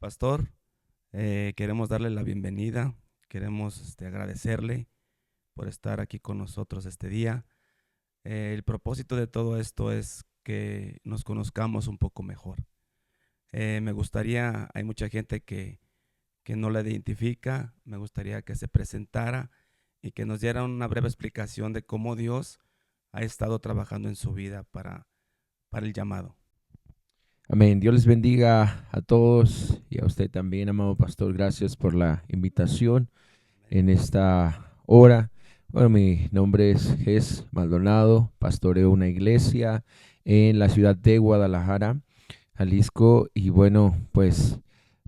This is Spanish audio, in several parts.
pastor. Queremos darle la bienvenida, queremos agradecerle por estar aquí con nosotros este día. El propósito de todo esto es que nos conozcamos un poco mejor. Me gustaría, hay mucha gente que no la identifica, me gustaría que se presentara y que nos diera una breve explicación de cómo Dios ha estado trabajando en su vida para el llamado. Amén. Dios les bendiga a todos y a usted también, amado pastor. Gracias por la invitación en esta hora. Bueno, mi nombre es Ges Maldonado, pastoreo una iglesia en la ciudad de Guadalajara, Jalisco. Y bueno, pues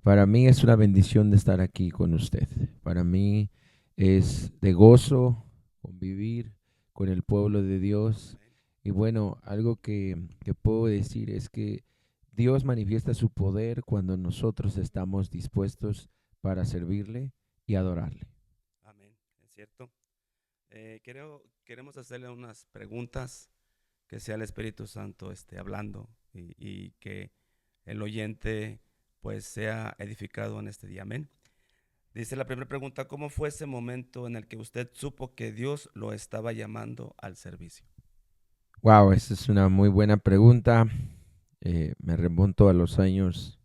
para mí es una bendición de estar aquí con usted. Para mí es de gozo convivir con el pueblo de Dios. Y bueno, algo que puedo decir es que Dios manifiesta su poder cuando nosotros estamos dispuestos para servirle y adorarle. Amén, es cierto. Queremos hacerle unas preguntas que sea el Espíritu Santo hablando y que el oyente pues sea edificado en este día. Amén. Dice la primera pregunta: ¿cómo fue ese momento en el que usted supo que Dios lo estaba llamando al servicio? Wow, esa es una muy buena pregunta. Me remonto a los años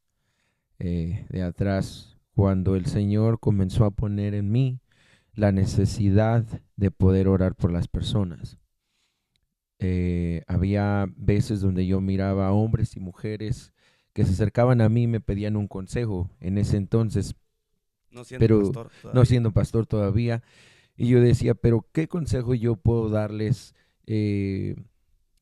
de atrás, cuando el Señor comenzó a poner en mí la necesidad de poder orar por las personas. Había veces donde yo miraba a hombres y mujeres que se acercaban a mí y me pedían un consejo en ese entonces, No siendo pero pastor no todavía. siendo pastor todavía. Y yo decía, pero ¿qué consejo yo puedo darles? Eh,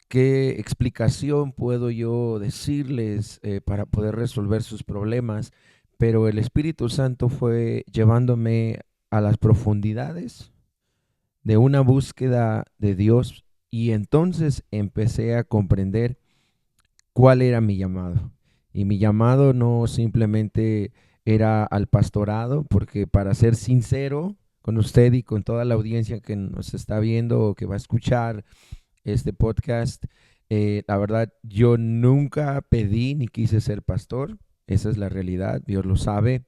¿Qué explicación puedo yo decirles para poder resolver sus problemas? Pero el Espíritu Santo fue llevándome a las profundidades de una búsqueda de Dios, y entonces empecé a comprender cuál era mi llamado. Y mi llamado no simplemente era al pastorado, porque para ser sincero con usted y con toda la audiencia que nos está viendo o que va a escuchar este podcast, la verdad yo nunca pedí ni quise ser pastor. Esa es la realidad, Dios lo sabe.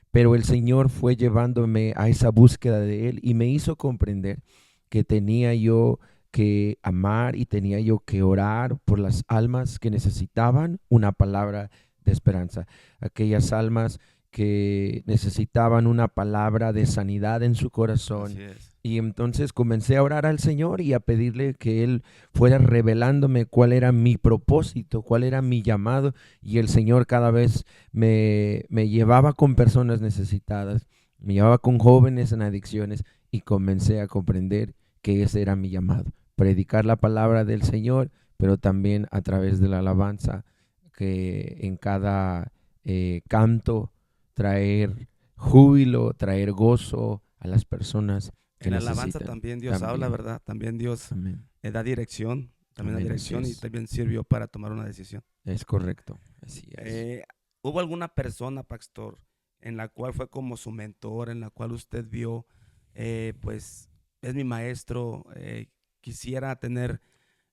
Pero el Señor fue llevándome a esa búsqueda de Él y me hizo comprender que tenía yo que amar y tenía yo que orar por las almas que necesitaban una palabra de esperanza, aquellas almas que necesitaban una palabra de sanidad en su Así corazón. es. Y entonces comencé a orar al Señor y a pedirle que Él fuera revelándome cuál era mi propósito, cuál era mi llamado. Y el Señor cada vez me llevaba con personas necesitadas, me llevaba con jóvenes en adicciones, y comencé a comprender que ese era mi llamado: predicar la palabra del Señor, pero también a través de la alabanza, que en cada canto traer júbilo, traer gozo a las personas que En la alabanza necesitan. también Dios habla, También. ¿verdad? También Dios Amén. da Amén. Así dirección y es. también sirvió para tomar una decisión. Es correcto. Así es. Eh, ¿Hubo alguna persona, pastor, en la cual fue como su mentor, en la cual usted vio, pues es mi maestro, quisiera tener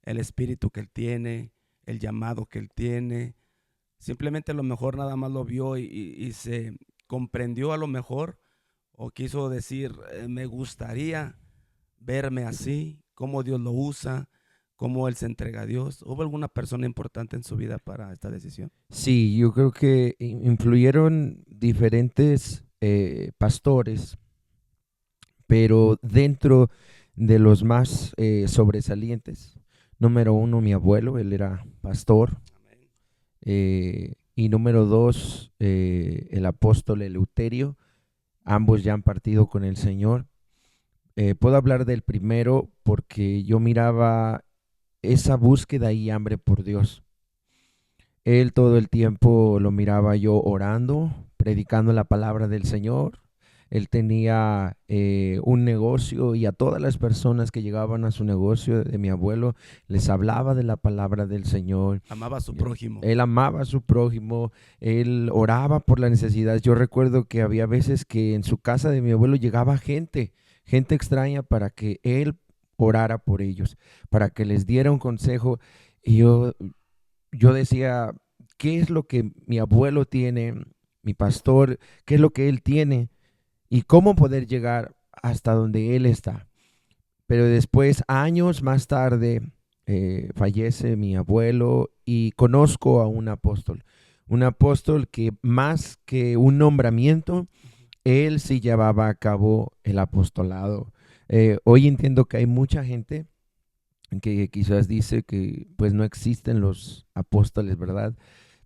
el espíritu que él tiene, el llamado que él tiene? Simplemente a lo mejor nada más lo vio y se comprendió a lo mejor, o quiso decir, me gustaría verme así, cómo Dios lo usa, cómo él se entrega a Dios. ¿Hubo alguna persona importante en su vida para esta decisión? Sí, yo creo que influyeron diferentes pastores, pero dentro de los más sobresalientes, número uno, mi abuelo, él era pastor. Amén. Y número dos, el apóstol Eleuterio. Ambos ya han partido con el Señor. Puedo hablar del primero porque yo miraba esa búsqueda y hambre por Dios. Él todo el tiempo lo miraba yo orando, predicando la palabra del Señor. Él tenía un negocio, y a todas las personas que llegaban a su negocio de mi abuelo les hablaba de la palabra del Señor. Amaba a su prójimo. Él amaba a su prójimo, él oraba por la necesidad. Yo recuerdo que había veces que en su casa de mi abuelo llegaba gente extraña, para que él orara por ellos, para que les diera un consejo. Y yo decía, ¿qué es lo que mi abuelo tiene mi pastor, qué es lo que él tiene y cómo poder llegar hasta donde él está. Pero después, años más tarde, fallece mi abuelo y conozco a un apóstol que más que un nombramiento, él sí llevaba a cabo el apostolado. Hoy entiendo que hay mucha gente que quizás dice que pues no existen los apóstoles, ¿verdad?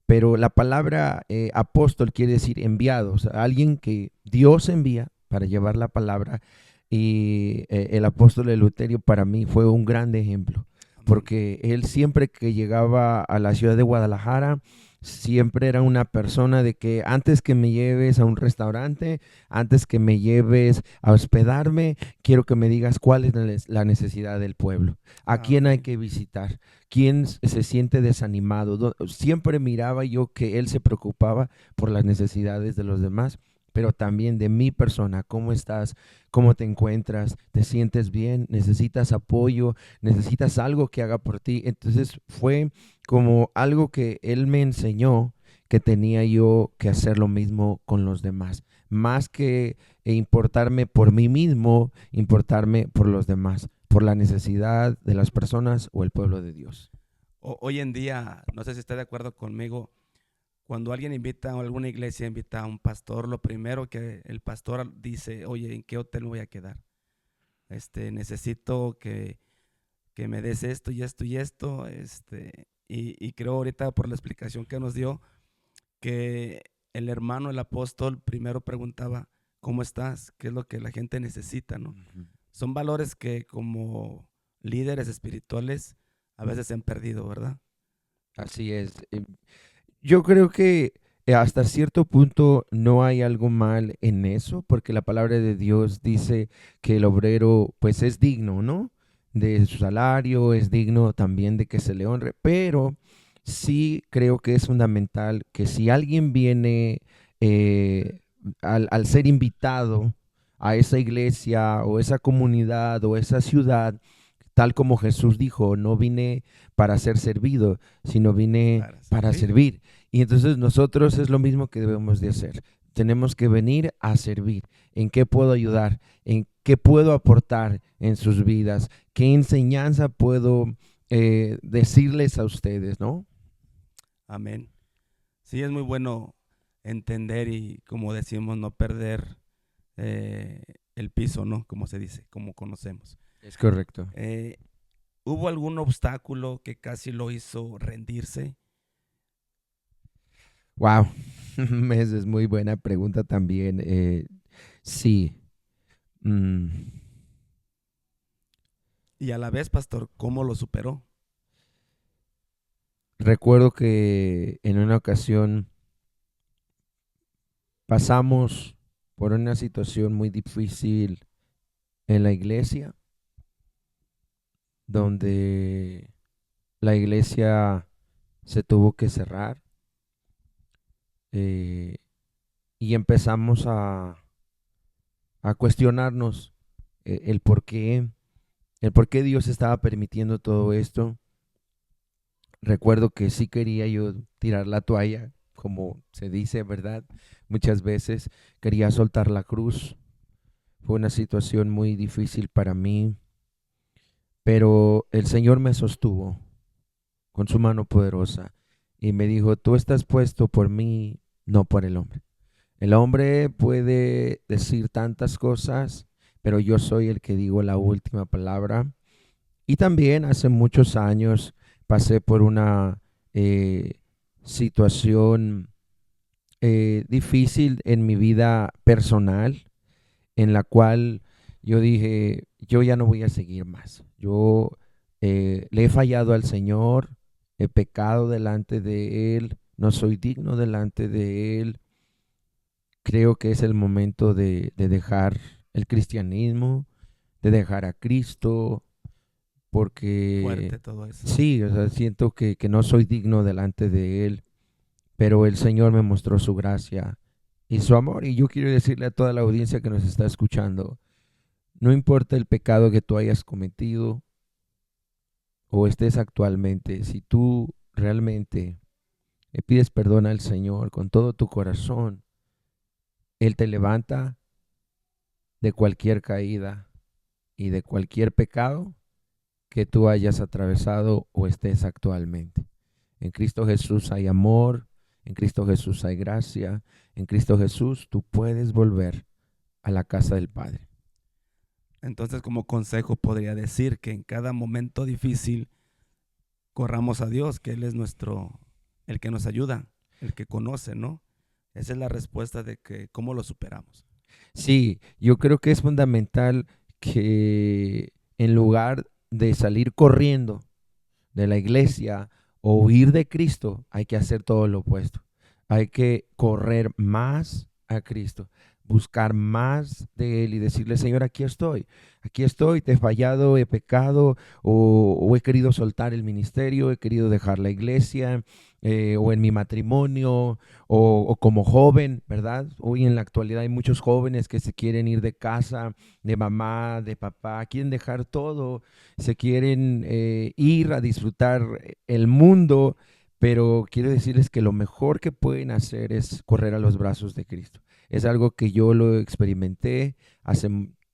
Pero la palabra apóstol quiere decir enviado, o sea, alguien que Dios envía para llevar la palabra. Y el apóstol Eleuterio para mí fue un gran ejemplo, Amén. porque él siempre que llegaba a la ciudad de Guadalajara, siempre era una persona de que antes que me lleves a un restaurante, antes que me lleves a hospedarme, quiero que me digas cuál es la necesidad del pueblo, a quién hay Amén. que visitar, quién se siente desanimado. Siempre miraba yo que él se preocupaba por las necesidades de los demás, pero también de mi persona. ¿Cómo estás? ¿Cómo te encuentras? ¿Te sientes bien? ¿Necesitas apoyo? ¿Necesitas algo que haga por ti? Entonces fue como algo que él me enseñó, que tenía yo que hacer lo mismo con los demás, más que importarme por mí mismo, importarme por los demás, por la necesidad de las personas o el pueblo de Dios. Hoy en día, no sé si está de acuerdo conmigo, cuando alguien invita a alguna iglesia, invita a un pastor, lo primero que el pastor dice, oye, ¿en qué hotel me voy a quedar? Necesito que me des esto y esto y esto, y creo ahorita por la explicación que nos dio, que el hermano, el apóstol, primero preguntaba, ¿cómo estás? ¿Qué es lo que la gente necesita, no? Ujú. Son valores que como líderes espirituales a veces se han perdido, ¿verdad? Así es. Yo creo que hasta cierto punto no hay algo mal en eso, porque la palabra de Dios dice que el obrero pues es digno, ¿no? De su salario, es digno también de que se le honre, pero sí creo que es fundamental que si alguien viene al ser invitado a esa iglesia o esa comunidad o esa ciudad, tal como Jesús dijo, no vine para ser servido, sino vine Para para servir. servir. Y entonces nosotros es lo mismo que debemos de hacer. Tenemos que venir a servir. ¿En qué puedo ayudar? ¿En qué puedo aportar en sus vidas? ¿Qué enseñanza puedo decirles a ustedes, no? Amén. Sí, es muy bueno entender y, como decimos, no perder el piso, ¿no? Como se dice, como conocemos. Es correcto. Eh, ¿Hubo algún obstáculo que casi lo hizo rendirse? Wow, esa es muy buena pregunta también. Sí. Mm. Y a la vez, pastor, ¿cómo lo superó? Recuerdo que en una ocasión pasamos por una situación muy difícil en la iglesia, donde la iglesia se tuvo que cerrar, eh, y empezamos a cuestionarnos el el por qué Dios estaba permitiendo todo esto. Recuerdo que sí quería yo tirar la toalla, como se dice, ¿verdad? Muchas veces quería soltar la cruz. Fue una situación muy difícil para mí, pero el Señor me sostuvo con su mano poderosa y me dijo, tú estás puesto por mí, no por el hombre. El hombre puede decir tantas cosas, pero yo soy el que digo la última palabra. Y también hace muchos años pasé por una situación difícil en mi vida personal, en la cual yo dije, yo ya no voy a seguir más. Yo le he fallado al Señor, he pecado delante de Él, no soy digno delante de Él. Creo que es el momento de dejar el cristianismo, de dejar a Cristo, porque Fuerte todo eso. sí, o sea, siento que no soy digno delante de Él, pero el Señor me mostró su gracia y su amor. Y yo quiero decirle a toda la audiencia que nos está escuchando, no importa el pecado que tú hayas cometido o estés actualmente, si tú realmente le pides perdón al Señor con todo tu corazón, Él te levanta de cualquier caída y de cualquier pecado que tú hayas atravesado o estés actualmente. En Cristo Jesús hay amor, en Cristo Jesús hay gracia, en Cristo Jesús tú puedes volver a la casa del Padre. Entonces, como consejo podría decir que en cada momento difícil corramos a Dios, que Él es el que nos ayuda, el que conoce, ¿no? Esa es la respuesta de que cómo lo superamos. Sí, yo creo que es fundamental que en lugar de salir corriendo de la iglesia o huir de Cristo, hay que hacer todo lo opuesto. Hay que correr más a Cristo, buscar más de Él y decirle, Señor, aquí estoy, te he fallado, he pecado o he querido soltar el ministerio, he querido dejar la iglesia o en mi matrimonio o como joven, ¿verdad? Hoy en la actualidad hay muchos jóvenes que se quieren ir de casa, de mamá, de papá, quieren dejar todo, se quieren ir a disfrutar el mundo, pero quiero decirles que lo mejor que pueden hacer es correr a los brazos de Cristo. Es algo que yo lo experimenté hace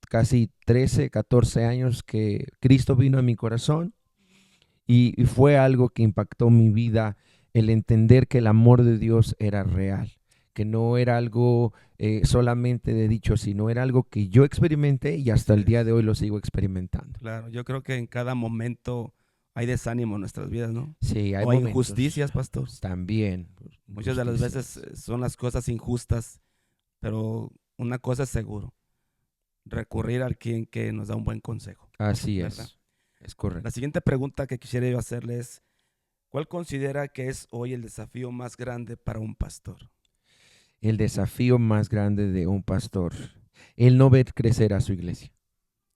casi 13, 14 años que Cristo vino a mi corazón y fue algo que impactó mi vida, el entender que el amor de Dios era real, que no era algo solamente de dicho, sino era algo que yo experimenté y hasta el día de hoy lo sigo experimentando. Claro, yo creo que en cada momento hay desánimo en nuestras vidas, ¿no? Sí, hay O hay momentos injusticias, pastor. también. Muchas de las veces Injusticias. son las cosas injustas, pero una cosa es seguro, recurrir al quien que nos da un buen consejo, Así ¿verdad? es La correcto. siguiente pregunta que quisiera yo hacerle es, ¿cuál considera que es hoy el desafío más grande para un pastor? El desafío más grande de un pastor, el no ver crecer a su iglesia.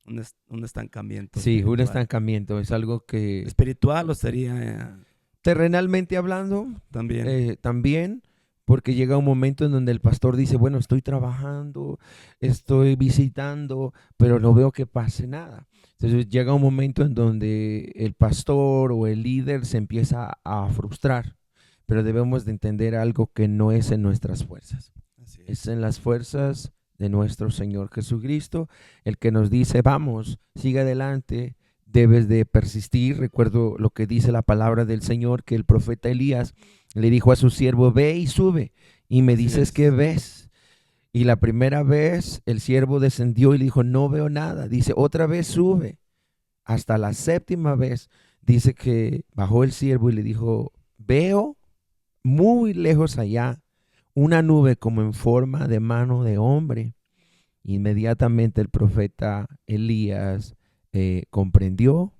Un estancamiento Sí, un espiritual. estancamiento es algo que ¿Espiritual o sería terrenalmente hablando, también? también, porque llega un momento en donde el pastor dice, bueno, estoy trabajando, estoy visitando, pero no veo que pase nada. Entonces llega un momento en donde el pastor o el líder se empieza a frustrar, pero debemos de entender algo que no es en nuestras fuerzas, Así es es. en las fuerzas de nuestro Señor Jesucristo, el que nos dice, vamos, sigue adelante, debes de persistir. Recuerdo lo que dice la palabra del Señor, que el profeta Elías le dijo a su siervo, ve y sube, y me Así dices qué es. ves. Y la primera vez el siervo descendió y le dijo, no veo nada. Dice, otra vez sube. Hasta la séptima vez dice que bajó el siervo y le dijo, veo muy lejos allá una nube como en forma de mano de hombre. Inmediatamente el profeta Elías comprendió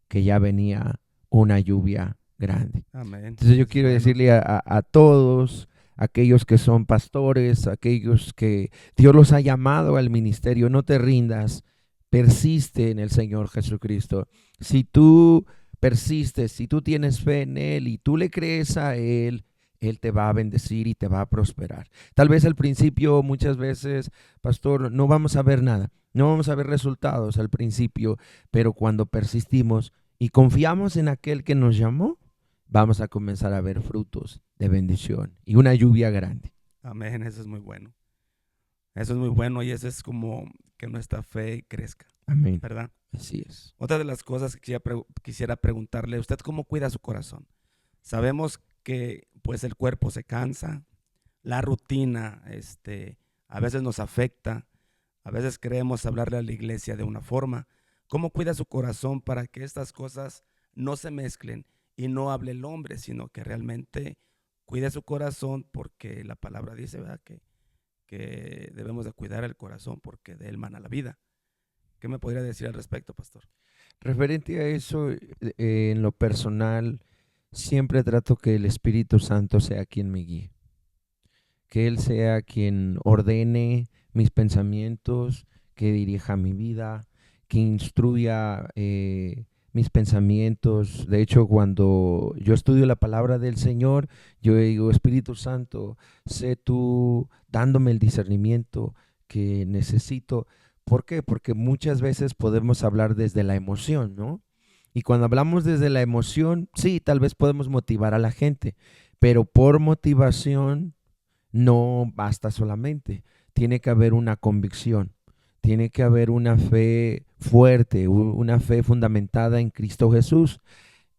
que ya venía una lluvia grande. Amén. Entonces yo Es quiero bueno. decirle a todos aquellos que son pastores, aquellos que Dios los ha llamado al ministerio, no te rindas, persiste en el Señor Jesucristo. Si tú persistes, si tú tienes fe en Él y tú le crees a Él, Él te va a bendecir y te va a prosperar. Tal vez al principio, muchas veces, pastor, no vamos a ver nada, no vamos a ver resultados al principio, pero cuando persistimos y confiamos en aquel que nos llamó, vamos a comenzar a ver frutos de bendición y una lluvia grande. Amén. Eso es muy bueno. Eso es muy bueno y eso es como que nuestra fe crezca, Amén. ¿verdad? Así es. Otra de las cosas que quisiera preguntarle, ¿usted cómo cuida su corazón? Sabemos que pues el cuerpo se cansa, la rutina a veces nos afecta, a veces queremos hablarle a la iglesia de una forma. ¿Cómo cuida su corazón para que estas cosas no se mezclen y no hable el hombre, sino que realmente cuide su corazón porque la palabra dice, ¿verdad? Que debemos de cuidar el corazón porque de él mana la vida. ¿Qué me podría decir al respecto, pastor? Referente a eso, en lo personal, siempre trato que el Espíritu Santo sea quien me guíe, que Él sea quien ordene mis pensamientos, que dirija mi vida, que instruya mis pensamientos. De hecho, cuando yo estudio la palabra del Señor, yo digo, Espíritu Santo, sé tú dándome el discernimiento que necesito. ¿Por qué? Porque muchas veces podemos hablar desde la emoción, ¿no? Y cuando hablamos desde la emoción, sí, tal vez podemos motivar a la gente, pero por motivación no basta solamente. tiene que haber una convicción, tiene que haber una fe fuerte, una fe fundamentada en Cristo Jesús.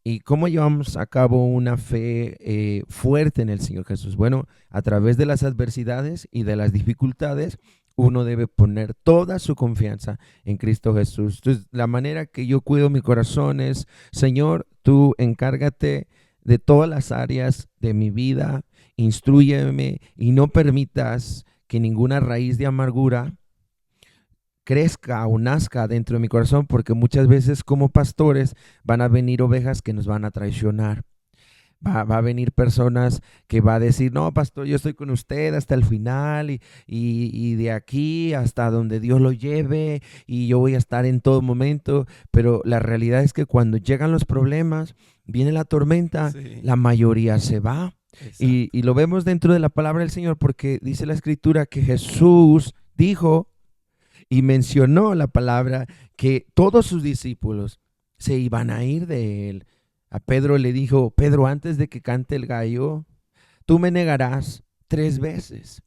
¿Y cómo llevamos a cabo una fe fuerte en el Señor Jesús? Bueno, a través de las adversidades y de las dificultades, uno debe poner toda su confianza en Cristo Jesús. Entonces, la manera que yo cuido mi corazón es, Señor, tú encárgate de todas las áreas de mi vida, instrúyeme y no permitas que ninguna raíz de amargura crezca o nazca dentro de mi corazón, porque muchas veces como pastores van a venir ovejas que nos van a traicionar. Va a venir personas que va a decir, no, pastor, yo estoy con usted hasta el final y de aquí hasta donde Dios lo lleve y yo voy a estar en todo momento. Pero la realidad es que cuando llegan los problemas, viene la tormenta, Sí, la mayoría se va. exacto. Y lo vemos dentro de la palabra del Señor, porque dice la Escritura que Jesús dijo y mencionó la palabra que todos sus discípulos se iban a ir de él. A Pedro le dijo, Pedro, antes de que cante el gallo, tú me negarás 3 veces.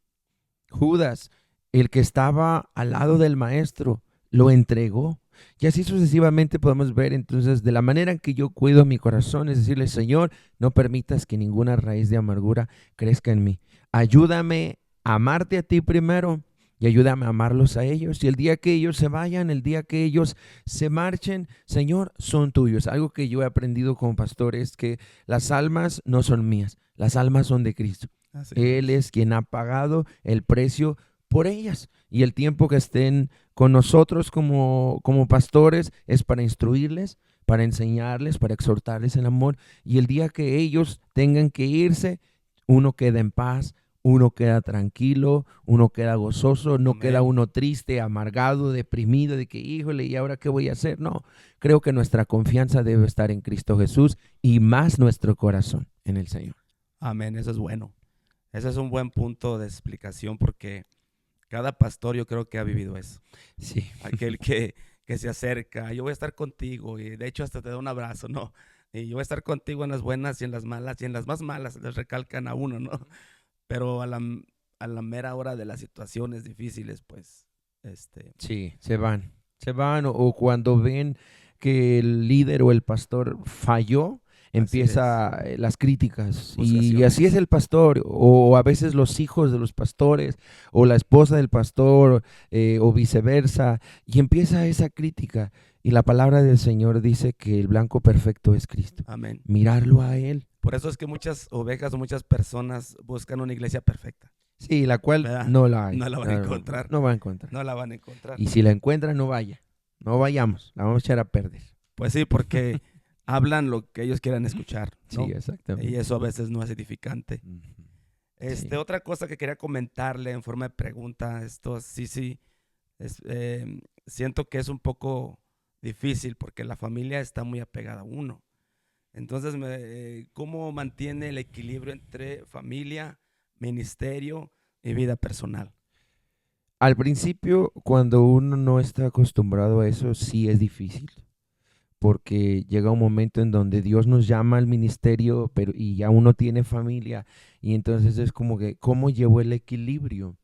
Judas, el que estaba al lado del maestro, lo entregó. Y así sucesivamente podemos ver entonces de la manera en que yo cuido mi corazón, es decirle, Señor, no permitas que ninguna raíz de amargura crezca en mí. Ayúdame a amarte a ti primero y ayúdame a amarlos a ellos. Y el día que ellos se vayan, el día que ellos se marchen, Señor, son tuyos. Algo que yo he aprendido como pastor es que las almas no son mías, las almas son de Cristo. Así Él es quien ha pagado el precio por ellas. Y el tiempo que estén con nosotros como pastores es para instruirles, para enseñarles, para exhortarles en amor. Y el día que ellos tengan que irse, uno queda en paz, uno queda tranquilo, uno queda gozoso, no Amén. queda uno triste, amargado, deprimido, de que híjole, ¿y ahora qué voy a hacer? No, creo que nuestra confianza debe estar en Cristo Jesús y más nuestro corazón en el Señor. Amén, eso es bueno. Ese es un buen punto de explicación porque cada pastor yo creo que ha vivido eso. Sí. Aquel que se acerca, yo voy a estar contigo y de hecho hasta te da un abrazo, ¿no? Y yo voy a estar contigo en las buenas y en las malas y en las más malas les recalcan a uno, ¿no? Pero a la mera hora de las situaciones difíciles, pues, Sí, se van o cuando ven que el líder o el pastor falló, empieza las críticas y así es Juzgaciones. el pastor o a veces los hijos de los pastores o la esposa del pastor o viceversa y empieza esa crítica y la palabra del Señor dice que el blanco perfecto es Cristo, Amén. mirarlo a Él. Por eso es que muchas ovejas o muchas personas buscan una iglesia perfecta, Sí, la cual ¿verdad? no la hay. No la van a encontrar. No va a encontrar. No la van a encontrar. Y si la encuentran, no vayamos, la vamos a echar a perder. Pues sí, porque hablan lo que ellos quieran escuchar, ¿no? Sí, exactamente. Y eso a veces no es edificante. Ujú. Sí. Otra cosa que quería comentarle en forma de pregunta, siento que es un poco difícil porque la familia está muy apegada a uno. Entonces, ¿cómo mantiene el equilibrio entre familia, ministerio y vida personal? Al principio, cuando uno no está acostumbrado a eso, sí es difícil, porque llega un momento en donde Dios nos llama al ministerio, pero y ya uno tiene familia, y entonces es como que, ¿cómo llevo el equilibrio?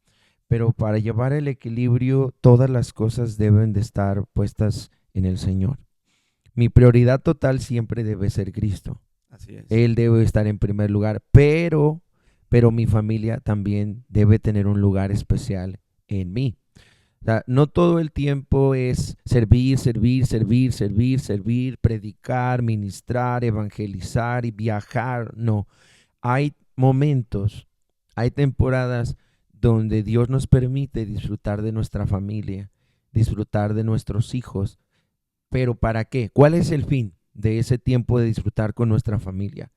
Pero para llevar el equilibrio, todas las cosas deben de estar puestas en el Señor. Mi prioridad total siempre debe ser Cristo. Así es. Él debe estar en primer lugar, pero mi familia también debe tener un lugar especial en mí. O sea, no todo el tiempo es servir, predicar, ministrar, evangelizar y viajar. No, hay momentos, hay temporadas donde Dios nos permite disfrutar de nuestra familia, disfrutar de nuestros hijos. ¿Pero para qué? ¿Cuál es el fin de ese tiempo de disfrutar con nuestra familia?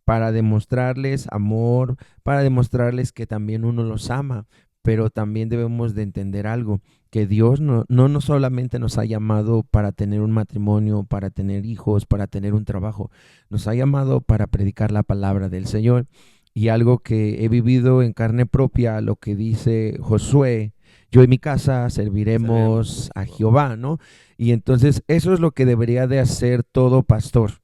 Para demostrarles amor, para demostrarles que también uno los ama, pero también debemos de entender algo, que Dios no solamente nos ha llamado para tener un matrimonio, para tener hijos, para tener un trabajo, nos ha llamado para predicar la palabra del Señor. Y algo que he vivido en carne propia, lo que dice Josué, yo y mi casa serviremos a Jehová, ¿no? Y entonces eso es lo que debería de hacer todo pastor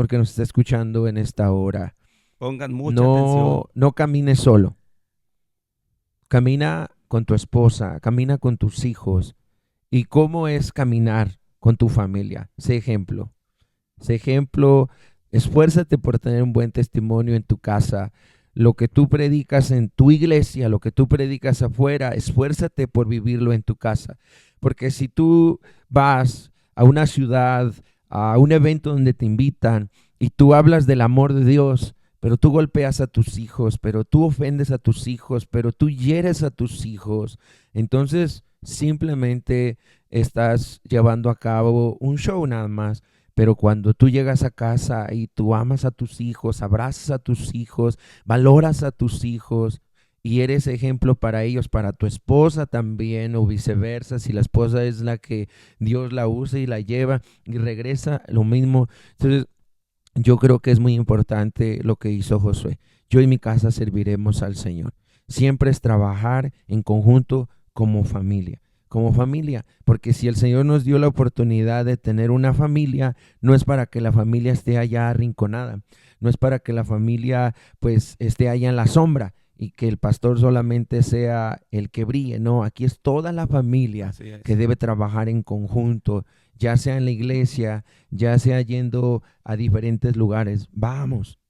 que nos está escuchando en esta hora. Pongan mucha atención. No camine solo, camina con tu esposa, camina con tus hijos. ¿Y cómo es caminar con tu familia? Sé ejemplo. Sé ejemplo, esfuérzate por tener un buen testimonio en tu casa. Lo que tú predicas en tu iglesia, lo que tú predicas afuera, esfuérzate por vivirlo en tu casa. Porque si tú vas a una ciudad, a un evento donde te invitan y tú hablas del amor de Dios, pero tú golpeas a tus hijos, pero tú ofendes a tus hijos, pero tú hieres a tus hijos, entonces simplemente estás llevando a cabo un show nada más. Pero cuando tú llegas a casa y tú amas a tus hijos, abrazas a tus hijos, valoras a tus hijos y eres ejemplo para ellos, para tu esposa también o viceversa, si la esposa es la que Dios la usa y la lleva y regresa, lo mismo. Entonces, yo creo que es muy importante lo que hizo Josué. Yo y mi casa serviremos al Señor. Siempre es trabajar en conjunto como familia, porque si el Señor nos dio la oportunidad de tener una familia, no es para que la familia esté allá arrinconada, no es para que la familia pues esté allá en la sombra y que el pastor solamente sea el que brille, no, aquí es toda la familia que debe trabajar en conjunto, ya sea en la iglesia, ya sea yendo a diferentes lugares. Vamos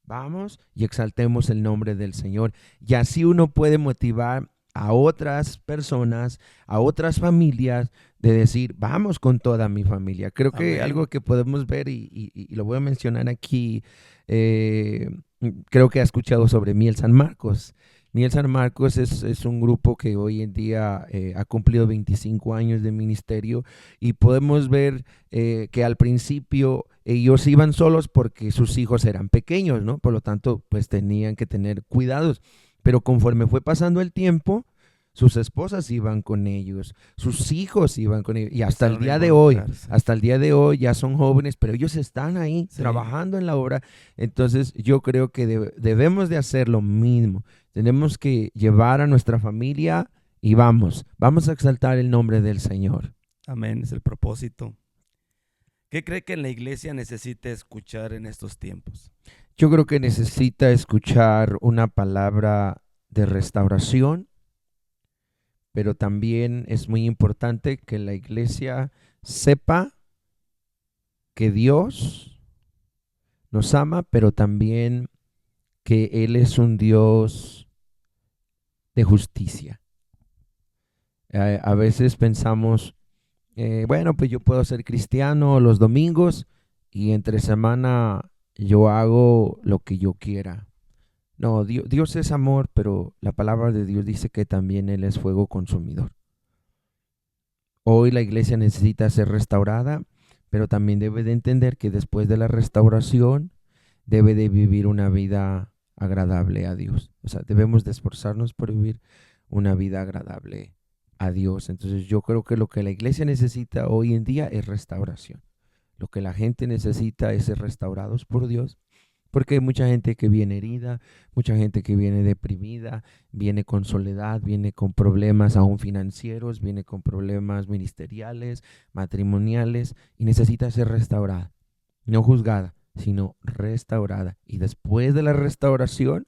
y exaltemos el nombre del Señor. Y así uno puede motivar a otras personas, a otras familias, de decir, vamos con toda mi familia. Creo que Amén. algo que podemos ver, y lo voy a mencionar aquí, eh, creo que ha escuchado sobre Miel San Marcos. Miel San Marcos es un grupo que hoy en día ha cumplido 25 años de ministerio y podemos ver que al principio ellos iban solos porque sus hijos eran pequeños, ¿no? Por lo tanto, pues tenían que tener cuidados. Pero conforme fue pasando el tiempo, sus esposas iban con ellos, sus hijos iban con ellos. Y hasta el día de hoy, ya son jóvenes, pero ellos están ahí trabajando en la obra. Entonces yo creo que debemos de hacer lo mismo. Tenemos que llevar a nuestra familia y vamos a exaltar el nombre del Señor. Amén, es el propósito. ¿Qué cree que la iglesia necesita escuchar en estos tiempos? Yo creo que necesita escuchar una palabra de restauración, pero también es muy importante que la iglesia sepa que Dios nos ama, pero también que Él es un Dios de justicia. A veces pensamos, bueno, pues yo puedo ser cristiano los domingos y entre semana yo hago lo que yo quiera. No, Dios es amor, pero la palabra de Dios dice que también Él es fuego consumidor. Hoy la iglesia necesita ser restaurada, pero también debe de entender que después de la restauración debe de vivir una vida agradable a Dios. O sea, debemos de esforzarnos por vivir una vida agradable a Dios. Entonces yo creo que lo que la iglesia necesita hoy en día es restauración. Lo que la gente necesita es ser restaurados por Dios, porque hay mucha gente que viene herida, mucha gente que viene deprimida, viene con soledad, viene con problemas aún financieros, viene con problemas ministeriales, matrimoniales y necesita ser restaurada, no juzgada, sino restaurada. Y después de la restauración,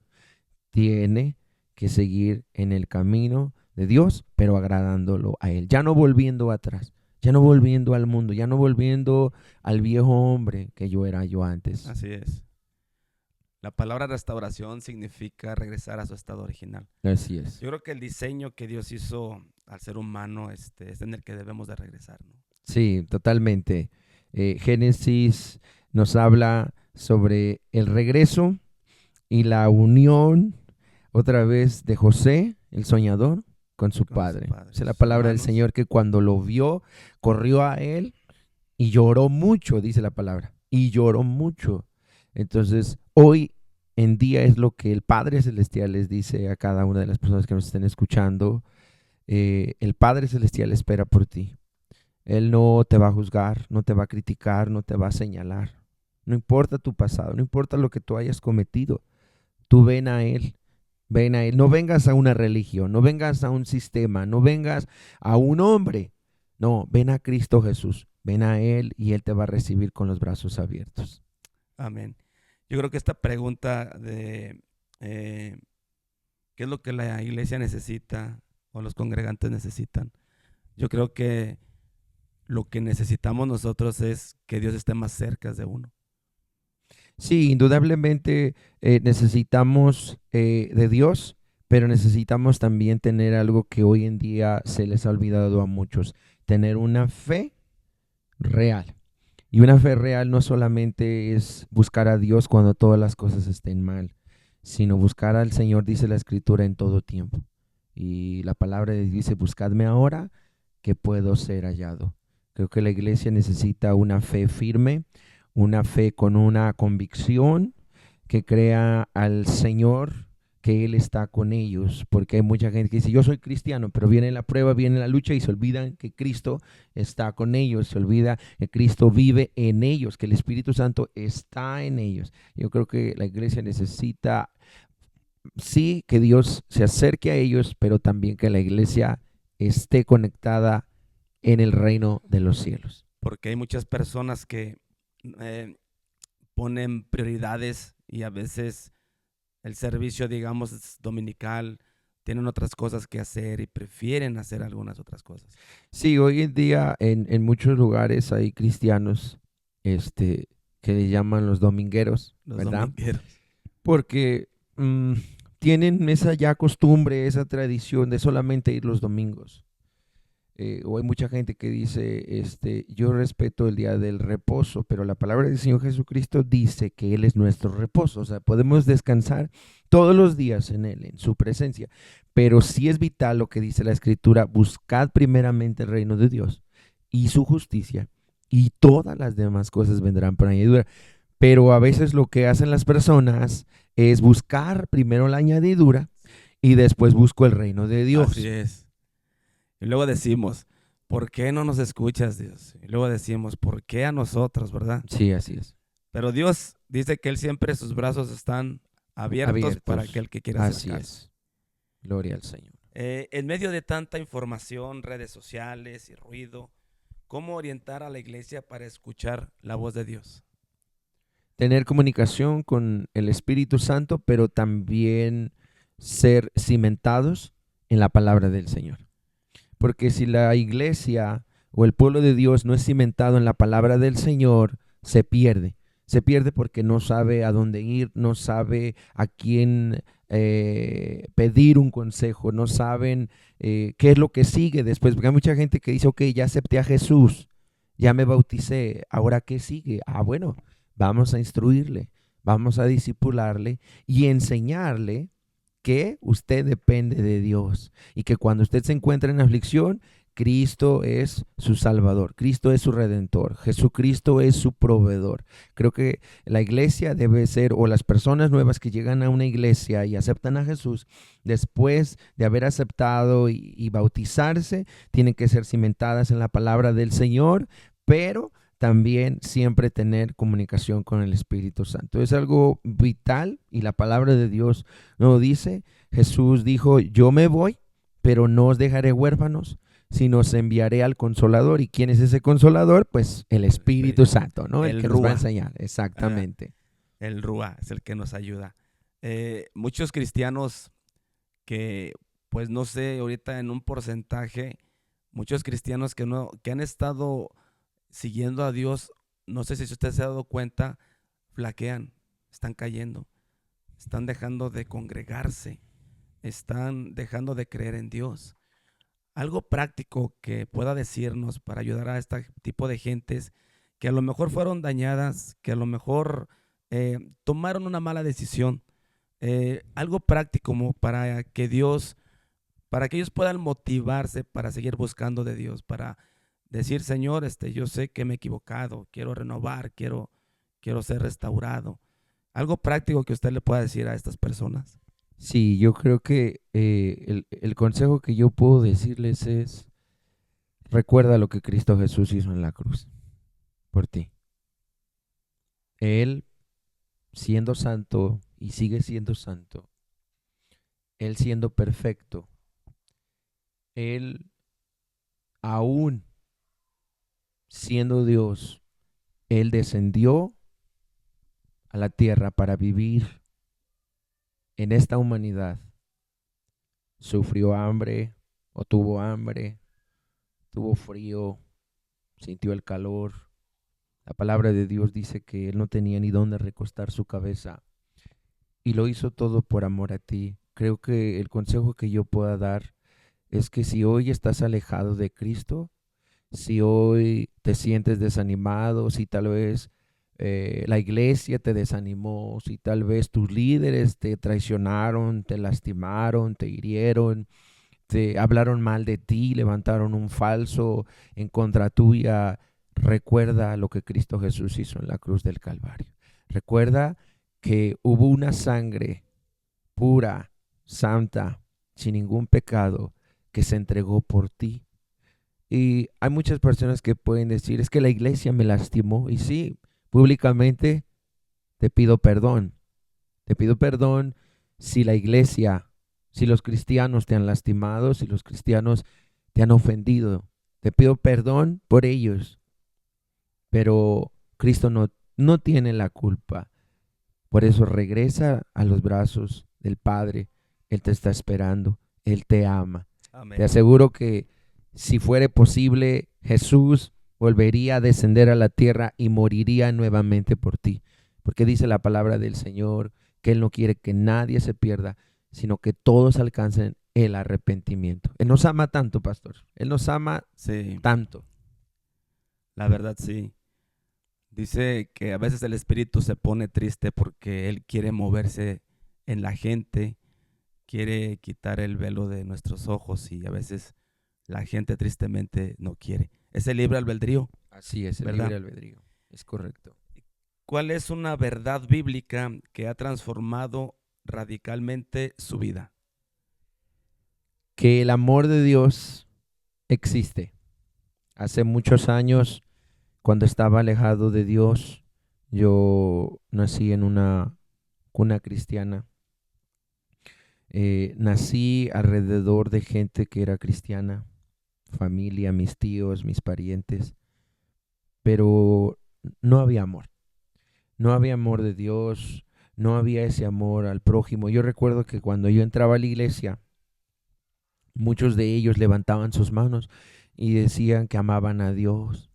tiene que seguir en el camino de Dios, pero agradándolo a Él, ya no volviendo atrás, ya no volviendo al mundo, ya no volviendo al viejo hombre que yo era yo antes. Así es. La palabra restauración significa regresar a su estado original. Así es. Yo creo que el diseño que Dios hizo al ser humano es en el que debemos de regresar, ¿no? Sí, totalmente. Génesis nos habla sobre el regreso y la unión otra vez de José, el soñador, con su padre. Es la palabra del Señor que cuando lo vio, corrió a él y lloró mucho, dice la palabra, y lloró mucho. Entonces, hoy en día es lo que el Padre Celestial les dice a cada una de las personas que nos estén escuchando. El Padre Celestial espera por ti. Él no te va a juzgar, no te va a criticar, no te va a señalar. No importa tu pasado, no importa lo que tú hayas cometido. Tú ven a Él. Ven a Él. No vengas a una religión, no vengas a un sistema, no vengas a un hombre. No, ven a Cristo Jesús. Ven a Él y Él te va a recibir con los brazos abiertos. Amén. Yo creo que esta pregunta de ¿qué es lo que la iglesia necesita o los congregantes necesitan. Yo creo que lo que necesitamos nosotros es que Dios esté más cerca de uno. Sí, indudablemente necesitamos de Dios, pero necesitamos también tener algo que hoy en día se les ha olvidado a muchos, tener una fe real. Y una fe real no solamente es buscar a Dios cuando todas las cosas estén mal, sino buscar al Señor, dice la Escritura, en todo tiempo. Y la palabra de Dios dice, buscadme ahora que puedo ser hallado. Creo que la iglesia necesita una fe firme, una fe con una convicción que crea al Señor que Él está con ellos, porque hay mucha gente que dice, yo soy cristiano, pero viene la prueba, viene la lucha y se olvidan que Cristo está con ellos, se olvida que Cristo vive en ellos, que el Espíritu Santo está en ellos. Yo creo que la iglesia necesita, sí, que Dios se acerque a ellos, pero también que la iglesia esté conectada en el reino de los cielos. Porque hay muchas personas que eh, ponen prioridades y a veces el servicio, digamos, dominical, tienen otras cosas que hacer y prefieren hacer algunas otras cosas. Sí, hoy en día en muchos lugares hay cristianos que le llaman los domingueros, Los ¿verdad? domingueros. Porque tienen esa ya costumbre, esa tradición de solamente ir los domingos. O hay mucha gente que dice, yo respeto el día del reposo, pero la palabra del Señor Jesucristo dice que Él es nuestro reposo. O sea, podemos descansar todos los días en Él, en su presencia. Pero sí es vital lo que dice la Escritura, buscad primeramente el reino de Dios y su justicia, y todas las demás cosas vendrán por añadidura. Pero a veces lo que hacen las personas es buscar primero la añadidura y después busco el reino de Dios. Así es. Y luego decimos, ¿por qué no nos escuchas, Dios? Y luego decimos, ¿por qué a nosotros, verdad? Sí, así es. Pero Dios dice que Él siempre sus brazos están abiertos para aquel que quiera Así acercarse. es. Gloria al Señor. En medio de tanta información, redes sociales y ruido, ¿cómo orientar a la iglesia para escuchar la voz de Dios? Tener comunicación con el Espíritu Santo, pero también ser cimentados en la palabra del Señor. Porque si la iglesia o el pueblo de Dios no es cimentado en la palabra del Señor, se pierde. Se pierde porque no sabe a dónde ir, no sabe a quién pedir un consejo, no saben qué es lo que sigue después. Porque hay mucha gente que dice, ok, ya acepté a Jesús, ya me bauticé, ¿ahora qué sigue? Ah, bueno, vamos a instruirle, vamos a discipularle y enseñarle que usted depende de Dios y que cuando usted se encuentra en aflicción, Cristo es su Salvador, Cristo es su Redentor, Jesucristo es su proveedor. Creo que la iglesia debe ser, o las personas nuevas que llegan a una iglesia y aceptan a Jesús, después de haber aceptado y bautizarse, tienen que ser cimentadas en la palabra del Señor, pero también siempre tener comunicación con el Espíritu Santo. Es algo vital y la palabra de Dios nos dice. Jesús dijo, yo me voy, pero no os dejaré huérfanos, sino os enviaré al Consolador. ¿Y quién es ese Consolador? Pues el Espíritu Santo, ¿no? El que nos va a enseñar. Exactamente. El Rúa es el que nos ayuda. Muchos cristianos que, pues no sé, ahorita en un porcentaje, muchos cristianos que han estado siguiendo a Dios, no sé si usted se ha dado cuenta, flaquean, están cayendo, están dejando de congregarse, están dejando de creer en Dios. Algo práctico que pueda decirnos para ayudar a este tipo de gentes que a lo mejor fueron dañadas, que a lo mejor tomaron una mala decisión. Algo práctico como para que ellos puedan motivarse para seguir buscando de Dios, para decir, Señor, yo sé que me he equivocado, quiero renovar, quiero ser restaurado. Algo práctico que usted le pueda decir a estas personas. Sí, yo creo que el consejo que yo puedo decirles es, recuerda lo que Cristo Jesús hizo en la cruz por ti. Él, siendo santo y sigue siendo santo, Él siendo perfecto, Él aún siendo Dios, Él descendió a la tierra para vivir en esta humanidad. Sufrió hambre, o tuvo hambre, tuvo frío, sintió el calor. La palabra de Dios dice que él no tenía ni dónde recostar su cabeza y lo hizo todo por amor a ti. Creo que el consejo que yo pueda dar es que si hoy estás alejado de Cristo, si hoy te sientes desanimado, si tal vez la iglesia te desanimó, si tal vez tus líderes te traicionaron, te lastimaron, te hirieron, te hablaron mal de ti, levantaron un falso en contra tuya, recuerda lo que Cristo Jesús hizo en la cruz del Calvario. Recuerda que hubo una sangre pura, santa, sin ningún pecado, que se entregó por ti. Y hay muchas personas que pueden decir, es que la iglesia me lastimó. Y sí, públicamente te pido perdón. Te pido perdón si la iglesia, si los cristianos te han lastimado, si los cristianos te han ofendido. Te pido perdón por ellos. Pero Cristo no tiene la culpa. Por eso regresa a los brazos del Padre. Él te está esperando. Él te ama. Amén. Te aseguro que si fuere posible, Jesús volvería a descender a la tierra y moriría nuevamente por ti. Porque dice la palabra del Señor que Él no quiere que nadie se pierda, sino que todos alcancen el arrepentimiento. Él nos ama tanto, pastor. Él nos ama Sí, tanto. la verdad sí. Dice que a veces el espíritu se pone triste porque Él quiere moverse en la gente, quiere quitar el velo de nuestros ojos y a veces la gente tristemente no quiere. Es el libre albedrío, Así es, el ¿verdad? libre albedrío. Es correcto. ¿Cuál es una verdad bíblica que ha transformado radicalmente su vida? Que el amor de Dios existe. Hace muchos años, cuando estaba alejado de Dios, yo nací en una cuna cristiana. Nací alrededor de gente que era cristiana, familia, mis tíos, mis parientes, pero no había amor. No había amor de Dios, no había ese amor al prójimo. Yo recuerdo que cuando yo entraba a la iglesia, muchos de ellos levantaban sus manos y decían que amaban a Dios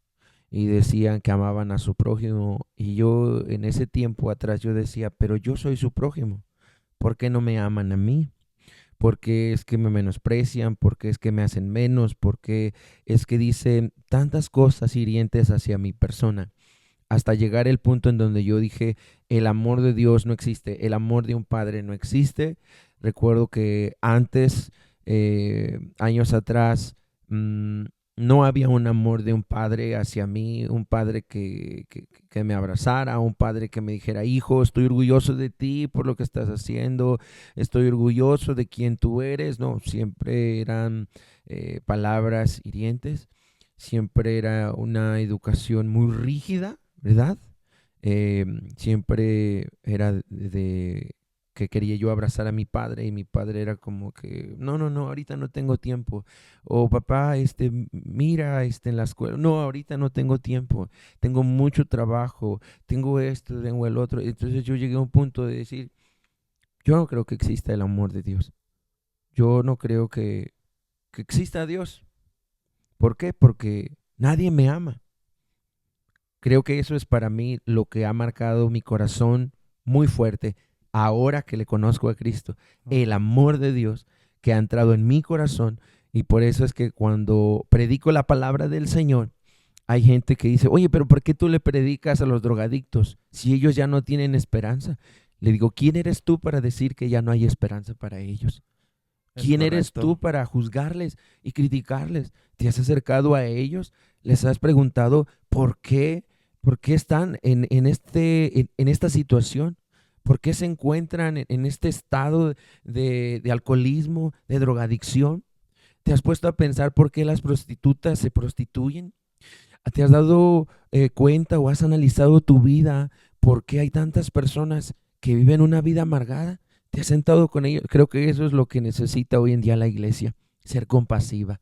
y decían que amaban a su prójimo. Y yo en ese tiempo atrás yo decía, pero yo soy su prójimo. ¿Por qué no me aman a mí? ¿Por qué es que me menosprecian? ¿Por qué es que me hacen menos? ¿Por qué es que dicen tantas cosas hirientes hacia mi persona? Hasta llegar el punto en donde yo dije, el amor de Dios no existe, el amor de un padre no existe. Recuerdo que antes, años atrás, no había un amor de un padre hacia mí, un padre que me abrazara, un padre que me dijera, hijo, estoy orgulloso de ti por lo que estás haciendo, estoy orgulloso de quien tú eres. No, siempre eran palabras hirientes, siempre era una educación muy rígida, ¿verdad? Siempre era de que quería yo abrazar a mi padre y mi padre era como que, no, no, no, ahorita no tengo tiempo. O papá, mira, en la escuela, no, ahorita no tengo tiempo, tengo mucho trabajo, tengo esto, tengo el otro. Entonces yo llegué a un punto de decir, yo no creo que exista el amor de Dios. Yo no creo que exista Dios. ¿Por qué? Porque nadie me ama. Creo que eso es para mí lo que ha marcado mi corazón muy fuerte ahora que le conozco a Cristo. El amor de Dios que ha entrado en mi corazón y por eso es que cuando predico la palabra del Señor, hay gente que dice, oye, pero ¿por qué tú le predicas a los drogadictos si ellos ya no tienen esperanza? Le digo, ¿quién eres tú para decir que ya no hay esperanza para ellos? Es ¿Quién eres tú correcto. para juzgarles y criticarles? ¿Te has acercado a ellos? ¿Les has preguntado por qué están en esta situación? ¿Por qué se encuentran en este estado de alcoholismo, de drogadicción? ¿Te has puesto a pensar por qué las prostitutas se prostituyen? ¿Te has dado cuenta o has analizado tu vida? ¿Por qué hay tantas personas que viven una vida amargada? ¿Te has sentado con ellos? Creo que eso es lo que necesita hoy en día la iglesia, ser compasiva,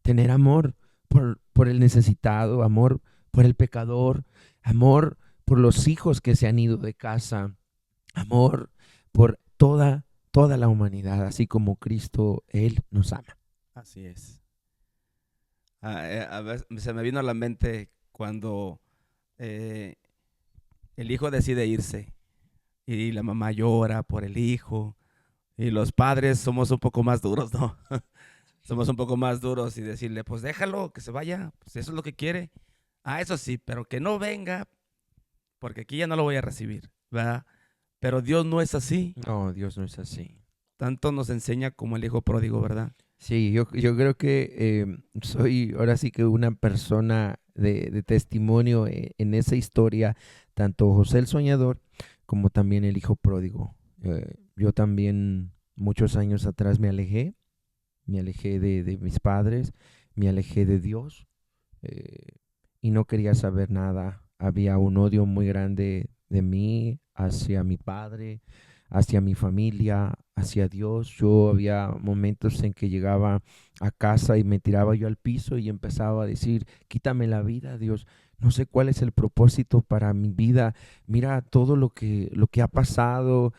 tener amor por el necesitado, amor por el pecador, amor por los hijos que se han ido de casa, amor por toda la humanidad, así como Cristo, Él nos ama. Así es. A veces se me vino a la mente cuando eh, el hijo decide irse y la mamá llora por el hijo y los padres somos un poco más duros, ¿no? Somos un poco más duros y decirle, pues déjalo, que se vaya, pues eso es lo que quiere. Ah, eso sí, pero que no venga, porque aquí ya no lo voy a recibir, ¿verdad? Pero Dios no es así. No, Dios no es así. Tanto nos enseña como el hijo pródigo, ¿verdad? Sí, yo creo que soy ahora sí que una persona de testimonio en esa historia, tanto José el Soñador como también el hijo pródigo. Yo también muchos años atrás me alejé de mis padres, me alejé de Dios eh, y no quería saber nada. Había un odio muy grande de mí hacia mi padre, hacia mi familia, hacia Dios. Yo había momentos en que llegaba a casa y me tiraba yo al piso y empezaba a decir, quítame la vida, Dios. No sé cuál es el propósito para mi vida. Mira todo lo que ha pasado.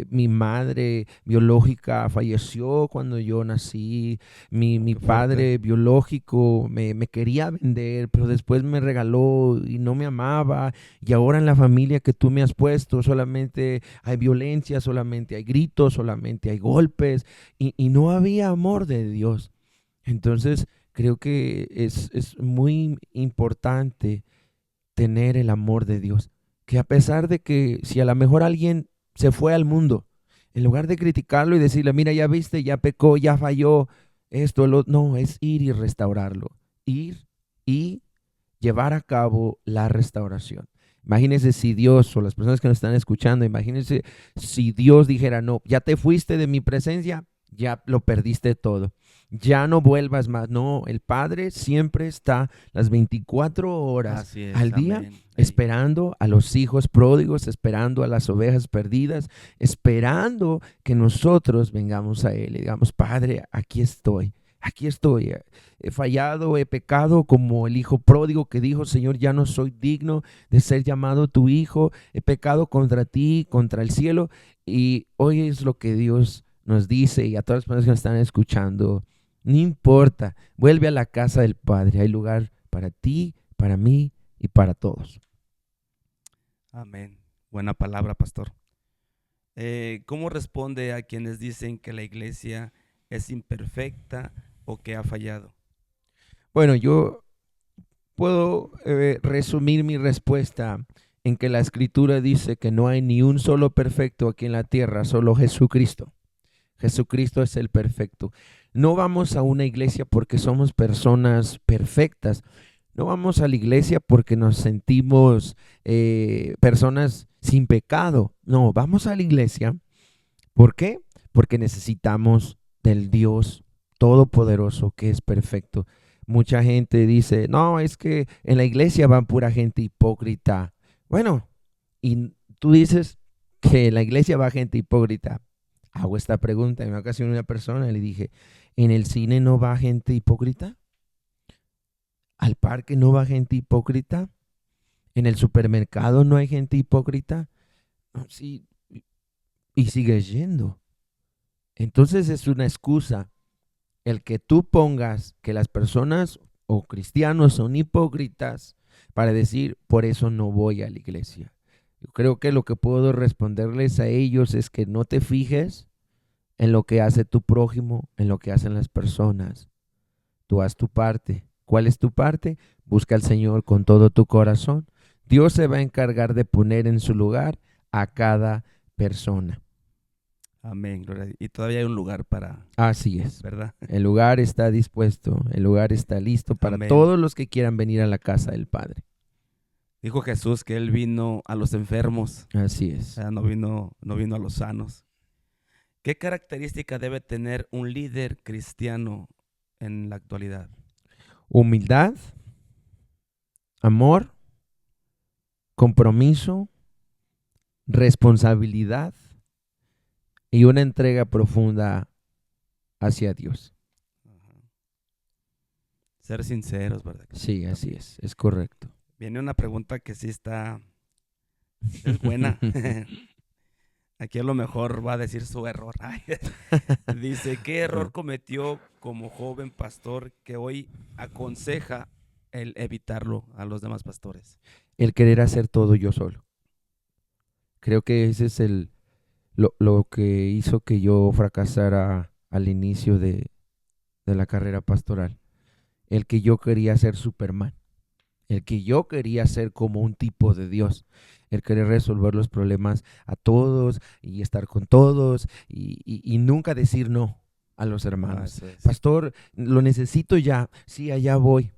Mi madre biológica falleció cuando yo nací. Mi Qué fuerte. padre biológico me quería vender, pero después me regaló y no me amaba. Y ahora en la familia que tú me has puesto solamente hay violencia, solamente hay gritos, solamente hay golpes y no había amor de Dios. Entonces creo que es muy importante tener el amor de Dios, que a pesar de que si a lo mejor alguien se fue al mundo, en lugar de criticarlo y decirle, mira, ya viste, ya pecó, ya falló, esto, no, es ir y restaurarlo, ir y llevar a cabo la restauración. Imagínense si Dios o las personas que nos están escuchando, imagínense si Dios dijera, no, ya te fuiste de mi presencia, ya lo perdiste todo, ya no vuelvas más. No, el Padre siempre está las 24 horas Así es, al día amén. Ey. esperando a los hijos pródigos, esperando a las ovejas perdidas, esperando que nosotros vengamos a Él y digamos, Padre, aquí estoy, he fallado, he pecado como el hijo pródigo que dijo, Señor, ya no soy digno de ser llamado tu hijo, he pecado contra ti, contra el cielo. Y hoy es lo que Dios nos dice y a todas las personas que nos están escuchando, no importa, vuelve a la casa del Padre, hay lugar para ti, para mí y para todos. Amén. Buena palabra, pastor. ¿Cómo responde a quienes dicen que la iglesia es imperfecta o que ha fallado? Bueno, yo puedo resumir mi respuesta en que la escritura dice que no hay ni un solo perfecto aquí en la tierra, solo Jesucristo. Jesucristo es el perfecto. No vamos a una iglesia porque somos personas perfectas. No vamos a la iglesia porque nos sentimos personas sin pecado. No, vamos a la iglesia. ¿Por qué? Porque necesitamos del Dios Todopoderoso que es perfecto. Mucha gente dice, no, es que en la iglesia van pura gente hipócrita. Bueno, y tú dices que en la iglesia va gente hipócrita. Hago esta pregunta. En una ocasión una persona le dije, ¿en el cine no va gente hipócrita? ¿Al parque no va gente hipócrita? ¿En el supermercado no hay gente hipócrita? No, sí, y sigues yendo. Entonces es una excusa el que tú pongas que las personas o cristianos son hipócritas para decir, por eso no voy a la iglesia. Yo creo que lo que puedo responderles a ellos es que no te fijes en lo que hace tu prójimo, en lo que hacen las personas. Tú haz tu parte. ¿Cuál es tu parte? Busca al Señor con todo tu corazón. Dios se va a encargar de poner en su lugar a cada persona. Amén, gloria a Dios. Y todavía hay un lugar para, Así es. ¿verdad? El lugar está dispuesto, el lugar está listo para Amén. todos los que quieran venir a la casa del Padre. Dijo Jesús que Él vino a los enfermos, Así o es. sea, no vino a los sanos. ¿Qué característica debe tener un líder cristiano en la actualidad? Humildad, amor, compromiso, responsabilidad y una entrega profunda hacia Dios. Ajá. Ser sinceros, ¿verdad? Sí, así También. es correcto. Viene una pregunta que sí es buena. Aquí a lo mejor va a decir su error. Ay, dice, ¿qué error cometió como joven pastor que hoy aconseja el evitarlo a los demás pastores? El querer hacer todo yo solo. Creo que ese es lo que hizo que yo fracasara al inicio de la carrera pastoral. El que yo quería ser Superman. El que yo quería ser como un tipo de Dios. El querer resolver los problemas a todos y estar con todos y nunca decir no a los hermanos. Eso es. Pastor, lo necesito ya. Sí, allá voy.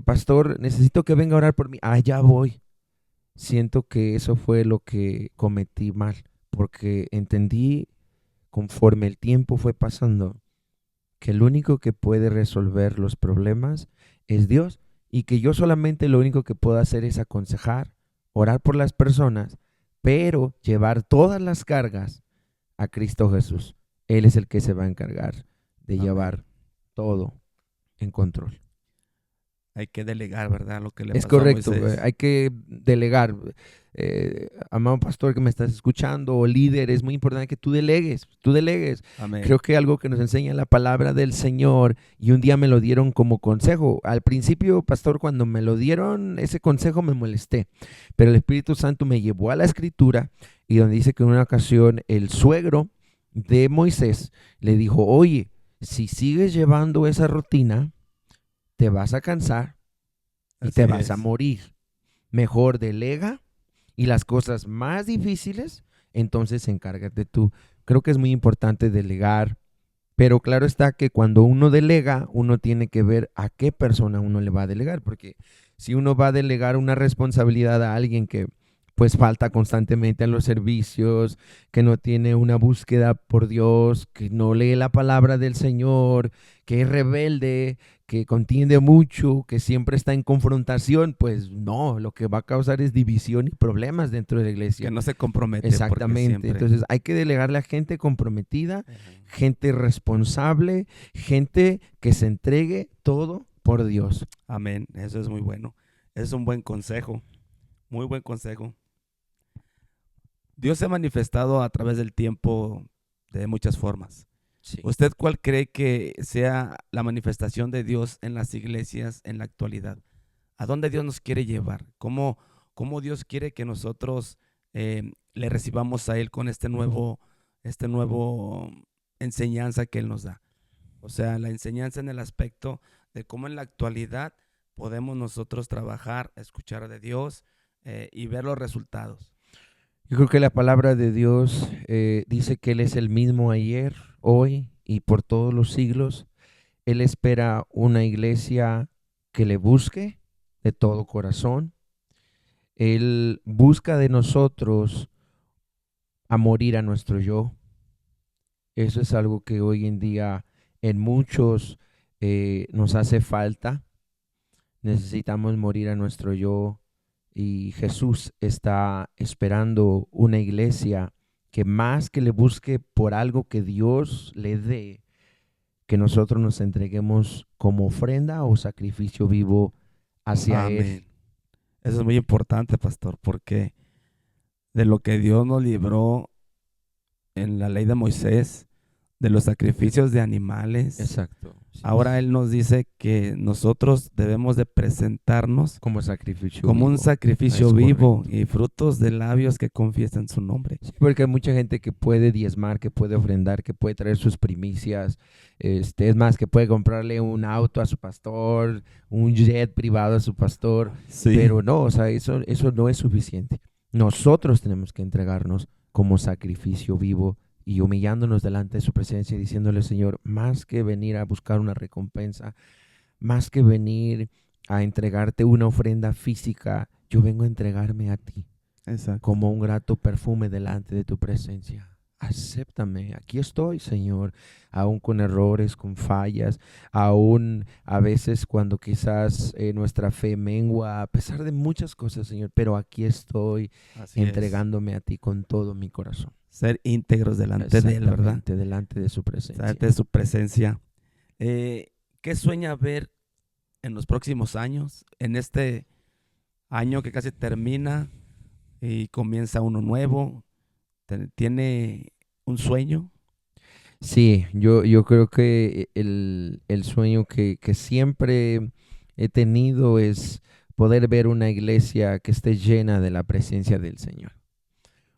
Pastor, necesito que venga a orar por mí. Allá voy. Siento que eso fue lo que cometí mal, porque entendí conforme el tiempo fue pasando que el único que puede resolver los problemas es Dios y que yo solamente lo único que puedo hacer es aconsejar, orar por las personas, pero llevar todas las cargas a Cristo Jesús. Él es el que se va a encargar de Amén. llevar todo en control. Hay que delegar, ¿verdad? Lo que le Es pasó a correcto, Moisés. hay que delegar. Amado pastor que me estás escuchando o líder, es muy importante que tú delegues, Amén. Creo que algo que nos enseña la palabra del Señor y un día me lo dieron como consejo. Al principio, pastor, cuando me lo dieron, ese consejo me molesté, pero el Espíritu Santo me llevó a la escritura y donde dice que en una ocasión el suegro de Moisés le dijo, oye, si sigues llevando esa rutina, te vas a cansar y te Así vas a es. morir. Mejor delega y las cosas más difíciles, entonces encárgate tú. Creo que es muy importante delegar, pero claro está que cuando uno delega, uno tiene que ver a qué persona uno le va a delegar, porque si uno va a delegar una responsabilidad a alguien que pues falta constantemente a los servicios, que no tiene una búsqueda por Dios, que no lee la palabra del Señor, que es rebelde, que contiende mucho, que siempre está en confrontación, pues no, lo que va a causar es división y problemas dentro de la Que iglesia. no se compromete porque Exactamente. siempre. Entonces hay que delegarle a gente comprometida, Ajá. gente responsable, gente que se entregue todo por Dios. Amén. Eso es muy bueno. Es un buen consejo. Muy buen consejo. Dios se ha manifestado a través del tiempo de muchas formas. Sí. ¿Usted cuál cree que sea la manifestación de Dios en las iglesias en la actualidad? ¿A dónde Dios nos quiere llevar? ¿Cómo Dios quiere que nosotros le recibamos a Él con este nuevo enseñanza que Él nos da? O sea, la enseñanza en el aspecto de cómo en la actualidad podemos nosotros trabajar, escuchar de Dios y ver los resultados. Yo creo que la palabra de Dios dice que Él es el mismo ayer, hoy y por todos los siglos. Él espera una iglesia que le busque de todo corazón. Él busca de nosotros a morir a nuestro yo. Eso es algo que hoy en día en muchos nos hace falta. Necesitamos morir a nuestro yo y Jesús está esperando una iglesia que más que le busque por algo que Dios le dé, que nosotros nos entreguemos como ofrenda o sacrificio vivo hacia Él. Amén. Eso es muy importante, pastor, porque de lo que Dios nos libró en la ley de Moisés, de los sacrificios de animales, Exacto. Sí, ahora Él nos dice que nosotros debemos de presentarnos como sacrificio como un vivo. sacrificio Es vivo correcto. y frutos de labios que confiesan su nombre. Sí, porque hay mucha gente que puede diezmar, que puede ofrendar, que puede traer sus primicias, es más, que puede comprarle un auto a su pastor, un jet privado a su pastor, Sí. pero no, o sea, eso no es suficiente. Nosotros tenemos que entregarnos como sacrificio vivo y humillándonos delante de su presencia y diciéndole, Señor, más que venir a buscar una recompensa, más que venir a entregarte una ofrenda física, yo vengo a entregarme a ti Exacto. como un grato perfume delante de tu presencia. Acéptame, aquí estoy, Señor, aún con errores, con fallas, aún a veces cuando quizás nuestra fe mengua, a pesar de muchas cosas, Señor, pero aquí estoy Así es. entregándome a ti con todo mi corazón. Ser íntegros delante de Él, ¿verdad? Exactamente, delante de su presencia. Delante de su presencia. ¿Qué sueña ver en los próximos años? En este año que casi termina y comienza uno nuevo. ¿Tiene un sueño? Sí, yo creo que el sueño que siempre he tenido es poder ver una iglesia que esté llena de la presencia del Señor.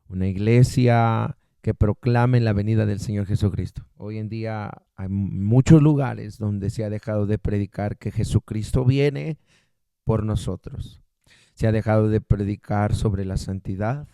Una iglesia que proclame la venida del Señor Jesucristo. Hoy en día hay muchos lugares donde se ha dejado de predicar que Jesucristo viene por nosotros. Se ha dejado de predicar sobre la santidad.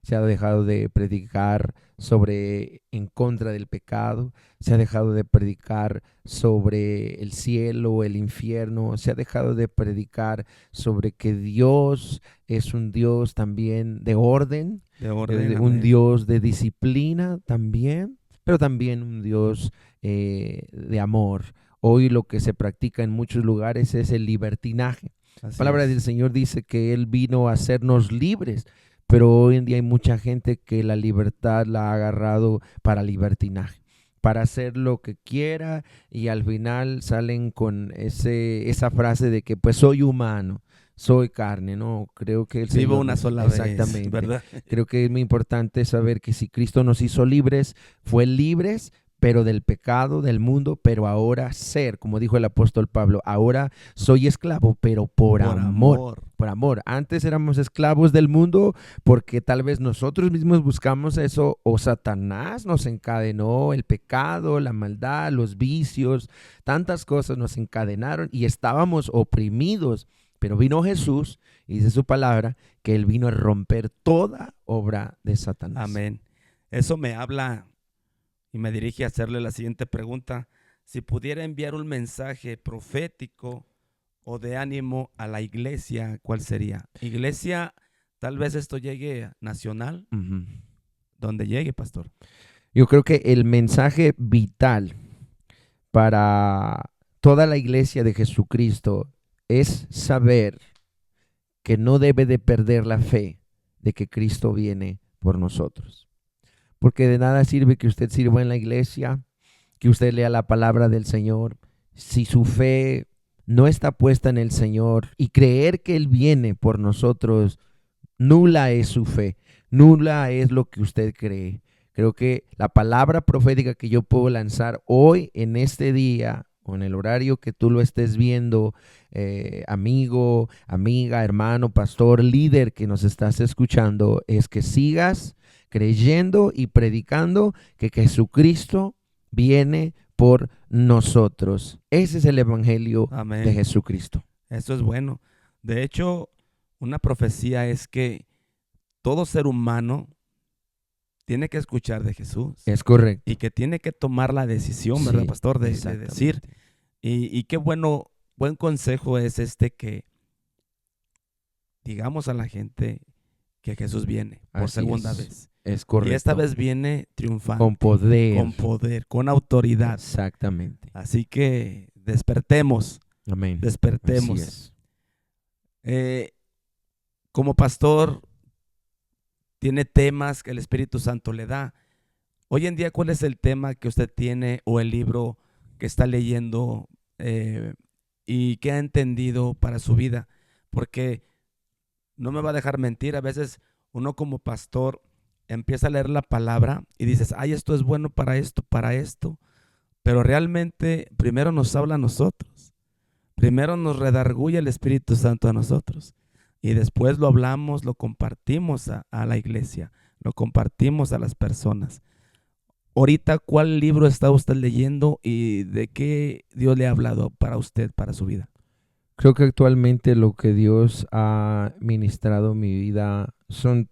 Se ha dejado de predicar sobre en contra del pecado, se ha dejado de predicar sobre el cielo, el infierno, se ha dejado de predicar sobre que Dios es un Dios también de orden, De orden, un amén. Dios de disciplina también, pero también un Dios de amor. Hoy lo que se practica en muchos lugares es el libertinaje. La Así palabra del es. Señor dice que Él vino a hacernos libres, pero hoy en día hay mucha gente que la libertad la ha agarrado para libertinaje, para hacer lo que quiera y al final salen con esa frase de que pues soy humano, soy carne, ¿no? Creo que el Vivo Señor una nos, sola vez, exactamente, ¿verdad? creo que es muy importante saber que si Cristo nos hizo libres, fue libres, pero del pecado, del mundo, pero ahora ser, como dijo el apóstol Pablo, ahora soy esclavo, pero por Por amor. amor. Por amor. Antes éramos esclavos del mundo porque tal vez nosotros mismos buscamos eso o Satanás nos encadenó, el pecado, la maldad, los vicios, tantas cosas nos encadenaron y estábamos oprimidos. Pero vino Jesús y dice su palabra que Él vino a romper toda obra de Satanás. Amén. Eso me habla y me dirige a hacerle la siguiente pregunta. Si pudiera enviar un mensaje profético o de ánimo a la iglesia, ¿cuál sería? Iglesia, tal vez esto llegue nacional, Ujú. donde llegue, pastor. Yo creo que el mensaje vital para toda la iglesia de Jesucristo es saber que no debe de perder la fe de que Cristo viene por nosotros. Porque de nada sirve que usted sirva en la iglesia, que usted lea la palabra del Señor, si su fe no está puesta en el Señor y creer que Él viene por nosotros, nula es su fe, nula es lo que usted cree. Creo que la palabra profética que yo puedo lanzar hoy en este día o en el horario que tú lo estés viendo, amigo, amiga, hermano, pastor, líder que nos estás escuchando, es que sigas creyendo y predicando que Jesucristo viene por nosotros. Ese es el evangelio de Amén. Jesucristo. Eso es bueno. De hecho, una profecía es que todo ser humano tiene que escuchar de Jesús Es correcto. y que tiene que tomar la decisión, ¿verdad, Sí, pastor? De decir. exactamente. Y qué bueno, buen consejo es este que digamos a la gente que Jesús viene por Así segunda es. vez. Es Y esta correcto. vez viene Con triunfante, poder. con autoridad. Exactamente. Así que despertemos, Amén. Así despertemos. es. Eh, como pastor, tiene temas que el Espíritu Santo le da. Hoy en día, ¿cuál es el tema que usted tiene o el libro que está leyendo y que ha entendido para su vida? Porque no me va a dejar mentir, a veces uno como pastor empieza a leer la palabra y dices, ay, esto es bueno para esto, pero realmente primero nos habla a nosotros, primero nos redarguye el Espíritu Santo a nosotros y después lo hablamos, lo compartimos a la iglesia, lo compartimos a las personas. Ahorita, ¿cuál libro está usted leyendo y de qué Dios le ha hablado para usted, para su vida? Creo que actualmente lo que Dios ha ministrado en mi vida son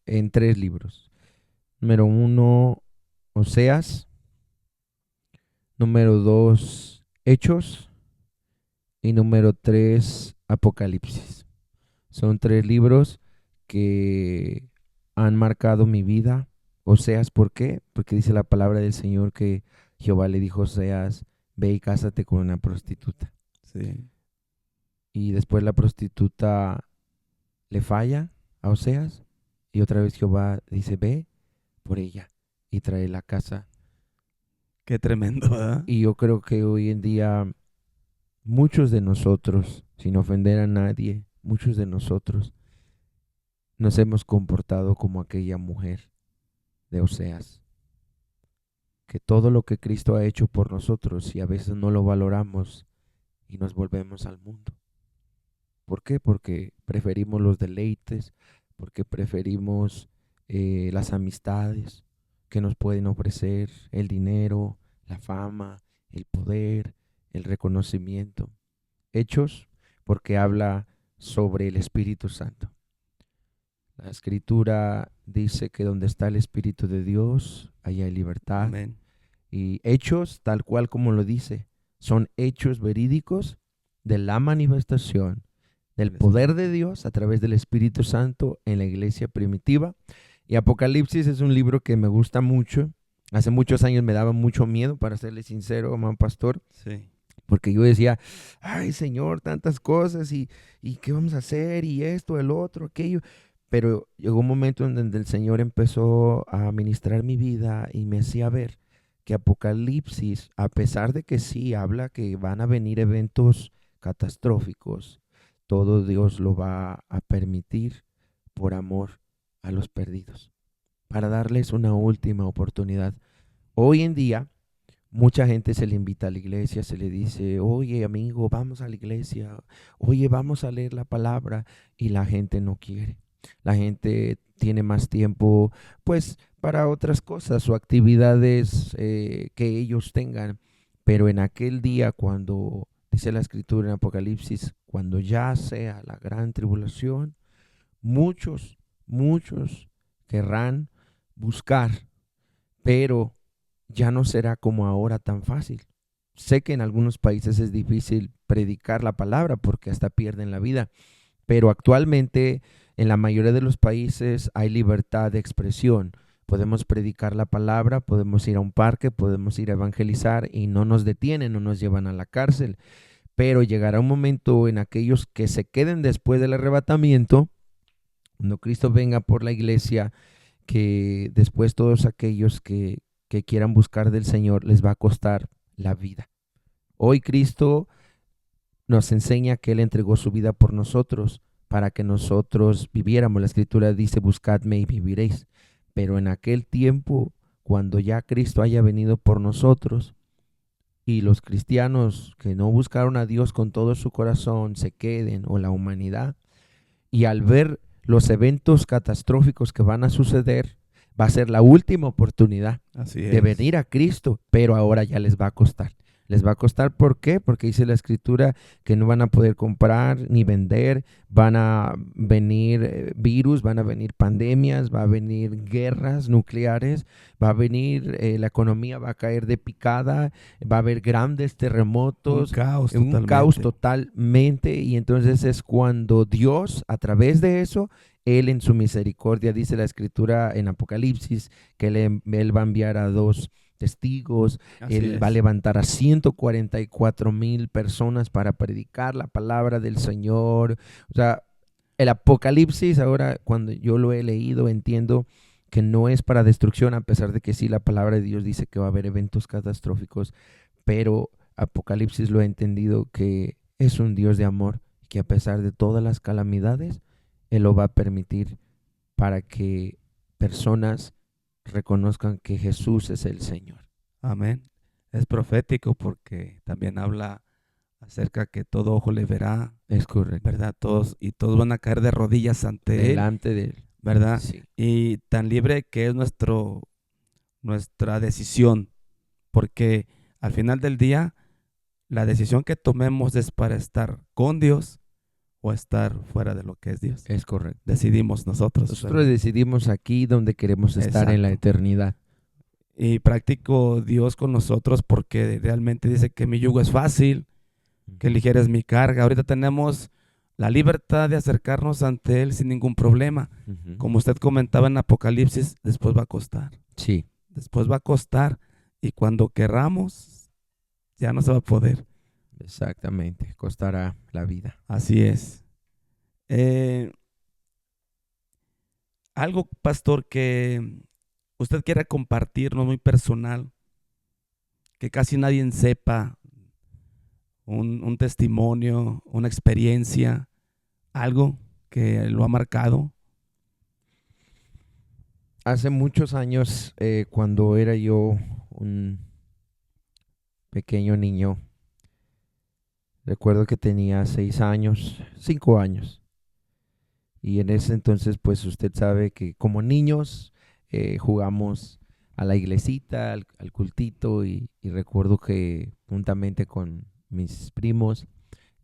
en 3 libros. Número 1, Oseas. Número 2, Hechos. Y número 3, Apocalipsis. Son 3 libros que han marcado mi vida. Oseas, ¿por qué? Porque dice la palabra del Señor que Jehová le dijo a Oseas, ve y cásate con una prostituta. Sí. Y después la prostituta le falla a Oseas y otra vez Jehová dice, ve por ella y trae la casa. Qué tremendo, ¿verdad? Y yo creo que hoy en día muchos de nosotros, sin ofender a nadie, muchos de nosotros nos hemos comportado como aquella mujer de Oseas, que todo lo que Cristo ha hecho por nosotros y a veces no lo valoramos y nos volvemos al mundo. ¿Por qué? Porque preferimos los deleites, porque preferimos las amistades que nos pueden ofrecer, el dinero, la fama, el poder, el reconocimiento. Hechos, porque habla sobre el Espíritu Santo. La Escritura dice que donde está el Espíritu de Dios, allá hay libertad. Amén. Y hechos, tal cual como lo dice, son hechos verídicos de la manifestación del poder de Dios a través del Espíritu Santo en la iglesia primitiva. Y Apocalipsis es un libro que me gusta mucho. Hace muchos años me daba mucho miedo, para serle sincero, hermano pastor, Sí. porque yo decía, ay Señor, tantas cosas y qué vamos a hacer y esto, el otro, aquello. Pero llegó un momento en donde el Señor empezó a ministrar mi vida y me hacía ver que Apocalipsis, a pesar de que sí habla que van a venir eventos catastróficos, todo Dios lo va a permitir por amor a los perdidos, para darles una última oportunidad. Hoy en día, mucha gente se le invita a la iglesia, se le dice, oye amigo, vamos a la iglesia, oye, vamos a leer la palabra, y la gente no quiere. La gente tiene más tiempo, pues, para otras cosas o actividades que ellos tengan. Pero en aquel día, cuando dice la Escritura en Apocalipsis, cuando ya sea la gran tribulación, muchos querrán buscar, pero ya no será como ahora tan fácil. Sé que en algunos países es difícil predicar la palabra porque hasta pierden la vida, pero actualmente en la mayoría de los países hay libertad de expresión. Podemos predicar la palabra, podemos ir a un parque, podemos ir a evangelizar y no nos detienen, no nos llevan a la cárcel. Pero llegará un momento en aquellos que se queden después del arrebatamiento, cuando Cristo venga por la iglesia, que después todos aquellos que quieran buscar del Señor les va a costar la vida. Hoy Cristo nos enseña que Él entregó su vida por nosotros para que nosotros viviéramos. La Escritura dice, buscadme y viviréis. Pero en aquel tiempo, cuando ya Cristo haya venido por nosotros y los cristianos que no buscaron a Dios con todo su corazón se queden, o la humanidad, y al ver los eventos catastróficos que van a suceder, va a ser la última oportunidad Así de es. venir a Cristo, pero ahora ya les va a costar. Les va a costar, ¿por qué? Porque dice la Escritura que no van a poder comprar ni vender, van a venir virus, van a venir pandemias, va a venir guerras nucleares, va a venir, la economía va a caer de picada, va a haber grandes terremotos, un caos totalmente, y entonces es cuando Dios, a través de eso, Él en su misericordia, dice la Escritura en Apocalipsis, que Él va a enviar a 2 testigos, Él va a levantar a 144,000 personas para predicar la palabra del Señor. O sea, el Apocalipsis, ahora cuando yo lo he leído, entiendo que no es para destrucción, a pesar de que sí la palabra de Dios dice que va a haber eventos catastróficos, pero Apocalipsis lo he entendido que es un Dios de amor, que a pesar de todas las calamidades, Él lo va a permitir para que personas reconozcan que Jesús es el Señor. Amén. Es profético porque también habla acerca que todo ojo le verá, Es correcto. ¿verdad? Todos van a caer de rodillas ante Él, Delante de Él. ¿verdad? Sí. Y tan libre que es nuestra decisión, porque al final del día, la decisión que tomemos es para estar con Dios o estar fuera de lo que es Dios. Es correcto. Decidimos nosotros. Nosotros decidimos aquí donde queremos estar en la eternidad. Y practico Dios con nosotros porque realmente dice que mi yugo es fácil, que ligera es mi carga. Ahorita tenemos la libertad de acercarnos ante Él sin ningún problema. Como usted comentaba en Apocalipsis, después va a costar. Sí. Después va a costar. Y cuando querramos, ya no se va a poder. Exactamente. Costará la vida. Así es. Algo, pastor, que usted quiera compartirnos muy personal, que casi nadie sepa, un testimonio, una experiencia, algo que lo ha marcado. hace muchos años, cuando era yo un pequeño niño, recuerdo que tenía 6 años, 5 años. Y en ese entonces, pues usted sabe que como niños jugamos a la iglesita, al cultito, y recuerdo que juntamente con mis primos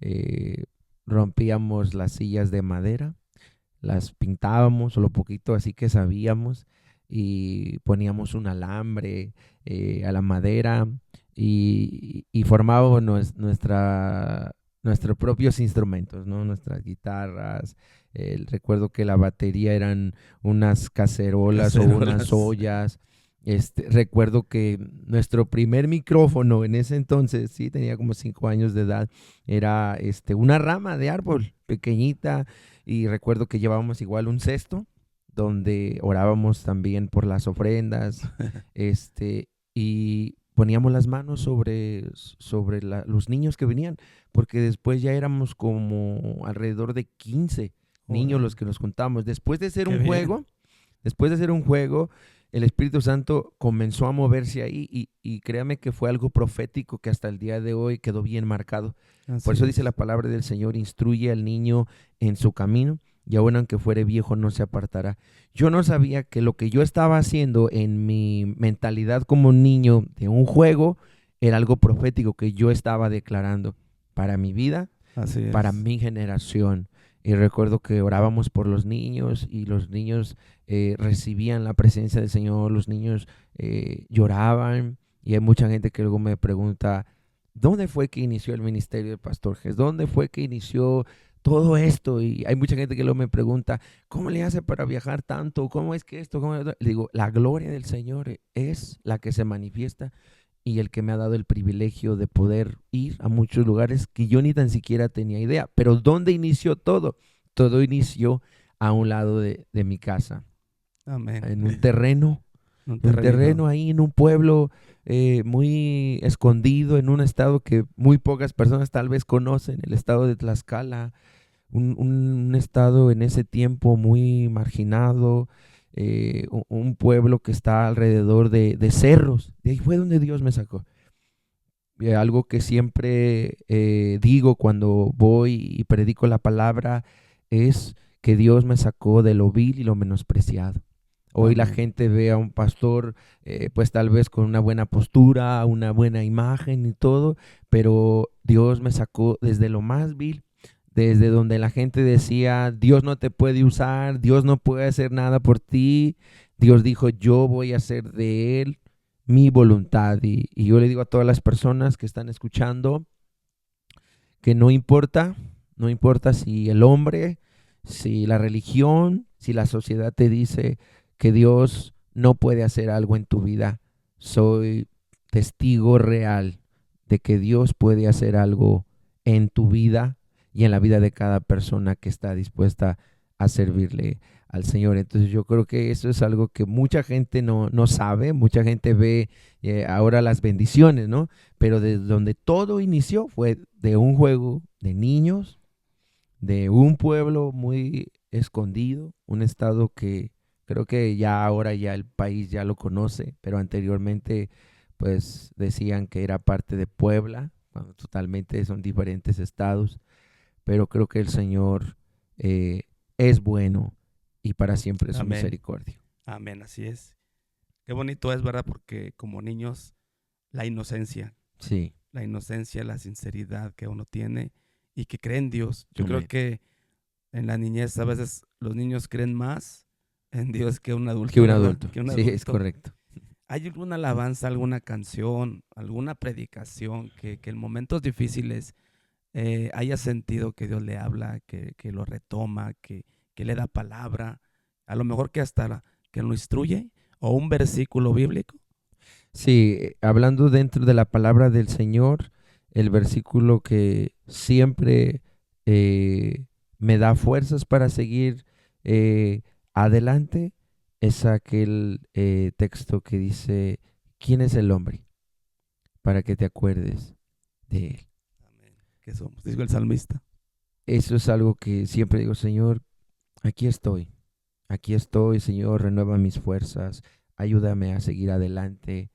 eh, rompíamos las sillas de madera, las pintábamos lo poquito así que sabíamos y poníamos un alambre a la madera y formábamos nuestros propios instrumentos, ¿no? Nuestras guitarras. Recuerdo que la batería eran unas cacerolas o unas Cacerolas. ollas. Recuerdo que nuestro primer micrófono en ese entonces, sí, tenía como 5 años de edad, era una rama de árbol pequeñita, y recuerdo que llevábamos igual un cesto donde orábamos también por las ofrendas, y poníamos las manos sobre los niños que venían, porque después ya éramos como alrededor de 15 niños los Órale, que nos juntamos. qué bien. Después de hacer un juego, el Espíritu Santo comenzó a moverse ahí, y créame que fue algo profético que hasta el día de hoy quedó bien marcado. Por Así eso dice la es. palabra del Señor: instruye al niño en su camino, y aun aunque fuere viejo no se apartará. Yo no sabía que lo que yo estaba haciendo en mi mentalidad como niño de un juego era algo profético que yo estaba declarando para mi vida, Así para es. mi generación. Y recuerdo que orábamos por los niños, y los niños recibían la presencia del Señor, los niños lloraban, y hay mucha gente que luego me pregunta: ¿dónde fue que inició el ministerio del Pastor Ges? ¿Dónde fue que inició todo esto? Y hay mucha gente que luego me pregunta: ¿cómo le hace para viajar tanto? ¿Cómo es que esto? Le digo: la gloria del Señor es la que se manifiesta, y el que me ha dado el privilegio de poder ir a muchos lugares que yo ni tan siquiera tenía idea. Pero ¿dónde inició todo? Todo inició a un lado de mi casa, Amén. en un terreno, Un en un terrenito. terreno ahí en un pueblo muy escondido, en un estado que muy pocas personas tal vez conocen, el estado de Tlaxcala, un estado en ese tiempo muy marginado, un pueblo que está alrededor de cerros. De ahí fue donde Dios me sacó. Algo que siempre digo cuando voy y predico la palabra es que Dios me sacó de lo vil y lo menospreciado. Hoy la Amén. gente ve a un pastor, pues tal vez con una buena postura, una buena imagen y todo, pero Dios me sacó desde lo más vil, desde donde la gente decía: Dios no te puede usar, Dios no puede hacer nada por ti. Dios dijo: yo voy a hacer de él mi voluntad. Y yo le digo a todas las personas que están escuchando que no importa, no importa si el hombre, si la religión, si la sociedad te dice que Dios no puede hacer algo en tu vida. Soy testigo real de que Dios puede hacer algo en tu vida y en la vida de cada persona que está dispuesta a servirle al Señor. Entonces yo creo que eso es algo que mucha gente no sabe. Mucha gente ve ahora las bendiciones, ¿no? Pero desde donde todo inició fue de un juego de niños, de un pueblo muy escondido, un estado que creo que ya ahora ya el país ya lo conoce, pero anteriormente pues decían que era parte de Puebla, cuando totalmente son diferentes estados. Pero creo que el Señor eh, es bueno, y para siempre es su Amén. misericordia. Amén. Así es. Qué bonito es, ¿verdad? Porque como niños, la inocencia, Sí, la sinceridad que uno tiene y que cree en Dios. Yo creo amén. que en la niñez a veces los niños creen más en Dios que un Que adulto, un ¿verdad? adulto, Que un sí, es adulto. correcto. ¿Hay alguna alabanza, alguna canción, alguna predicación que en momentos difíciles haya sentido que Dios le habla, que lo retoma, que le da palabra, a lo mejor que hasta que lo instruye, o un versículo bíblico? Sí, hablando dentro de la palabra del Señor, el versículo que siempre me da fuerzas para seguir eh, adelante es aquel texto que dice: ¿quién es el hombre para que te acuerdes de él? Amén. ¿Qué somos? Dijo el salmista. Eso es algo que siempre digo: Señor, aquí estoy. Aquí estoy, Señor, renueva mis fuerzas, ayúdame a seguir adelante.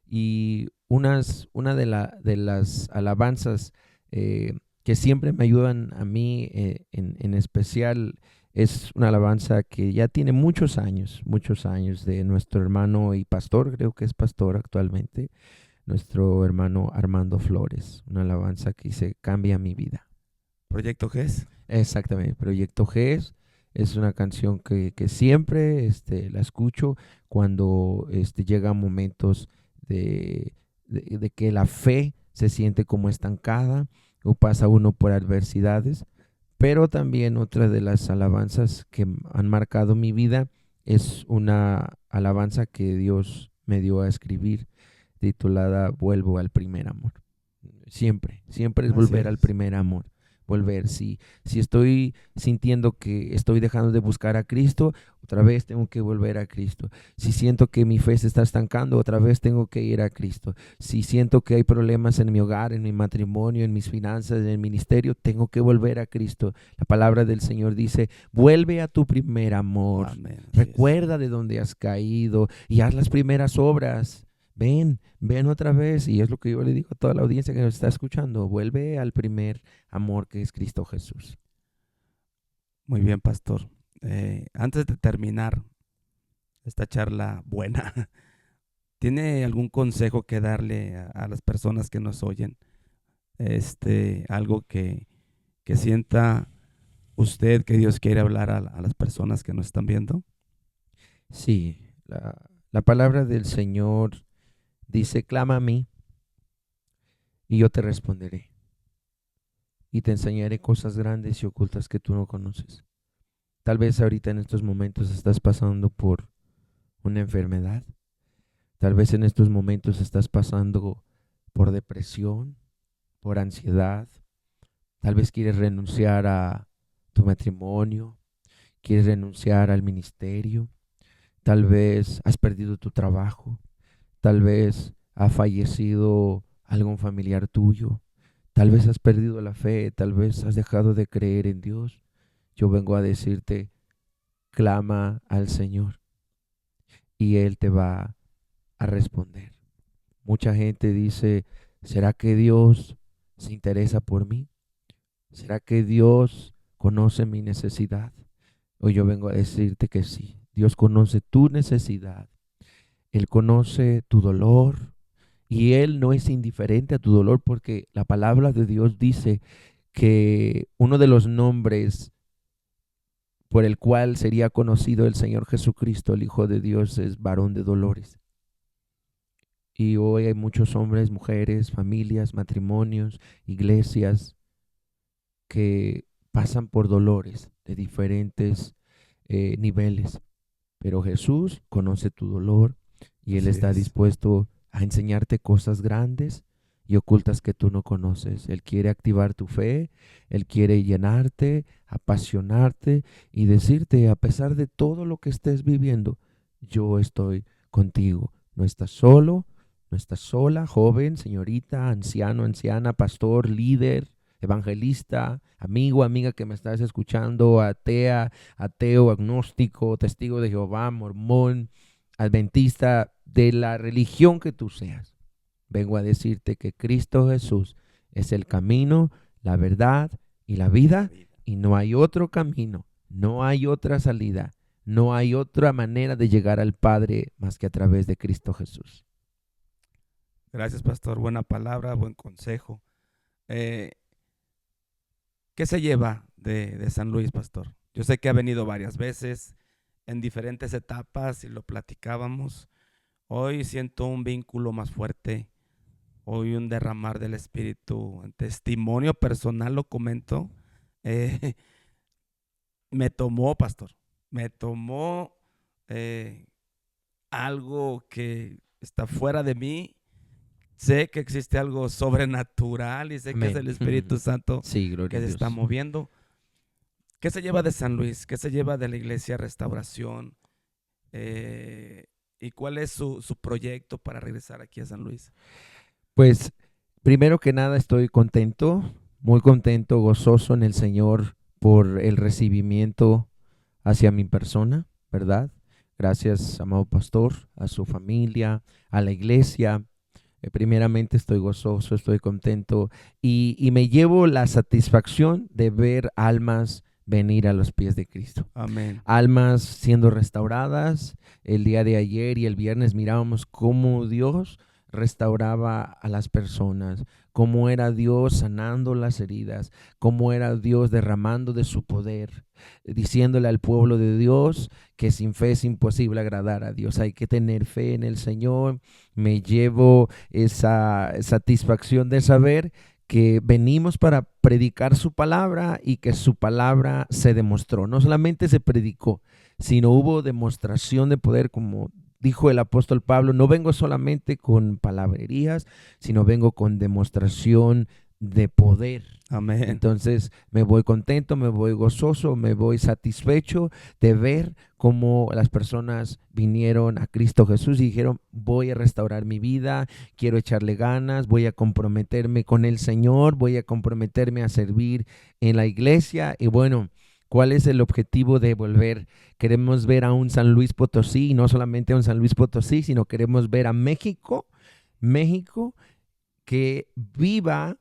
Y una de las alabanzas que siempre me ayudan a mí en especial es una alabanza que ya tiene muchos años de nuestro hermano y pastor, creo que es pastor actualmente, nuestro hermano Armando Flores, una alabanza que dice, cambia mi vida. Proyecto GES. Exactamente, Proyecto G es una canción que siempre la escucho cuando llegan momentos de que la fe se siente como estancada o pasa uno por adversidades, pero también otra de las alabanzas que han marcado mi vida es una alabanza que Dios me dio a escribir titulada Vuelvo al primer amor. Siempre es Así volver al es. primer amor. Volver, si estoy sintiendo que estoy dejando de buscar a Cristo, otra vez tengo que volver a Cristo. Si siento que mi fe se está estancando, otra vez tengo que ir a Cristo. Si siento que hay problemas en mi hogar, en mi matrimonio, en mis finanzas, en el ministerio, tengo que volver a Cristo. La palabra del Señor dice, vuelve a tu primer amor. Amén. Así es. Recuerda de dónde has caído y haz las primeras obras. Ven otra vez, y es lo que yo le digo a toda la audiencia que nos está escuchando, vuelve al primer amor que es Cristo Jesús. Muy bien, pastor. Antes de terminar esta charla buena, ¿tiene algún consejo que darle a las personas que nos oyen? Algo que sienta usted que Dios quiere hablar a las personas que nos están viendo. Sí, la palabra del Señor dice, clama a mí y yo te responderé y te enseñaré cosas grandes y ocultas que tú no conoces. Tal vez ahorita en estos momentos estás pasando por una enfermedad, tal vez en estos momentos estás pasando por depresión, por ansiedad, tal vez quieres renunciar a tu matrimonio, quieres renunciar al ministerio, tal vez has perdido tu trabajo, tal vez ha fallecido algún familiar tuyo, tal vez has perdido la fe, tal vez has dejado de creer en Dios. Yo vengo a decirte, clama al Señor y Él te va a responder. Mucha gente dice, ¿será que Dios se interesa por mí? ¿Será que Dios conoce mi necesidad? Hoy yo vengo a decirte que sí, Dios conoce tu necesidad, Él conoce tu dolor y Él no es indiferente a tu dolor porque la palabra de Dios dice que uno de los nombres por el cual sería conocido el Señor Jesucristo, el Hijo de Dios, es varón de dolores. Y hoy hay muchos hombres, mujeres, familias, matrimonios, iglesias que pasan por dolores de diferentes niveles. Pero Jesús conoce tu dolor y Él Así está es. dispuesto a enseñarte cosas grandes y ocultas que tú no conoces. Él quiere activar tu fe, Él quiere llenarte, apasionarte y decirte, a pesar de todo lo que estés viviendo, yo estoy contigo. No estás solo, no estás sola, joven, señorita, anciano, anciana, pastor, líder, evangelista, amigo, amiga que me estás escuchando, atea, ateo, agnóstico, testigo de Jehová, mormón, adventista, de la religión que tú seas. Vengo a decirte que Cristo Jesús es el camino, la verdad y la La vida, vida. y no hay otro camino, no hay otra salida, no hay otra manera de llegar al Padre más que a través de Cristo Jesús. Gracias, pastor. Buena palabra, buen consejo. Eh, ¿Qué se lleva de San Luis, pastor? Yo sé que ha venido varias veces en diferentes etapas y lo platicábamos. Hoy siento un vínculo más fuerte, hoy un derramar del Espíritu. En testimonio personal lo comento. eh, Me tomó, pastor, me tomó eh, algo que está fuera de mí. Sé que existe algo sobrenatural y sé que es Amén. el Espíritu Santo Sí, gloria que a se está Dios. moviendo. ¿Qué se lleva de San Luis? ¿Qué se lleva de la Iglesia Restauración? Eh, ¿Y cuál es su proyecto para regresar aquí a San Luis? Pues primero que nada estoy contento, muy contento, gozoso en el Señor por el recibimiento hacia mi persona. ¿verdad? Gracias, amado pastor, a su familia, a la iglesia. Primeramente estoy gozoso, estoy contento y me llevo la satisfacción de ver almas venir a los pies de Cristo. Amén. Almas siendo restauradas. El día de ayer y el viernes mirábamos cómo Dios restauraba a las personas, cómo era Dios sanando las heridas, cómo era Dios derramando de su poder, diciéndole al pueblo de Dios que sin fe es imposible agradar a Dios. Hay que tener fe en el Señor. Me llevo esa satisfacción de saber que venimos para predicar su palabra y que su palabra se demostró. No solamente se predicó, sino hubo demostración de poder, como dijo el apóstol Pablo. No vengo solamente con palabrerías, sino vengo con demostración de poder. Amén. Entonces me voy contento, me voy gozoso, me voy satisfecho de ver cómo las personas vinieron a Cristo Jesús y dijeron: voy a restaurar mi vida, quiero echarle ganas, voy a comprometerme con el Señor, voy a comprometerme a servir en la iglesia. Y bueno, ¿cuál es el objetivo de volver? Queremos ver a un San Luis Potosí, y no solamente a un San Luis Potosí, sino queremos ver a México que viva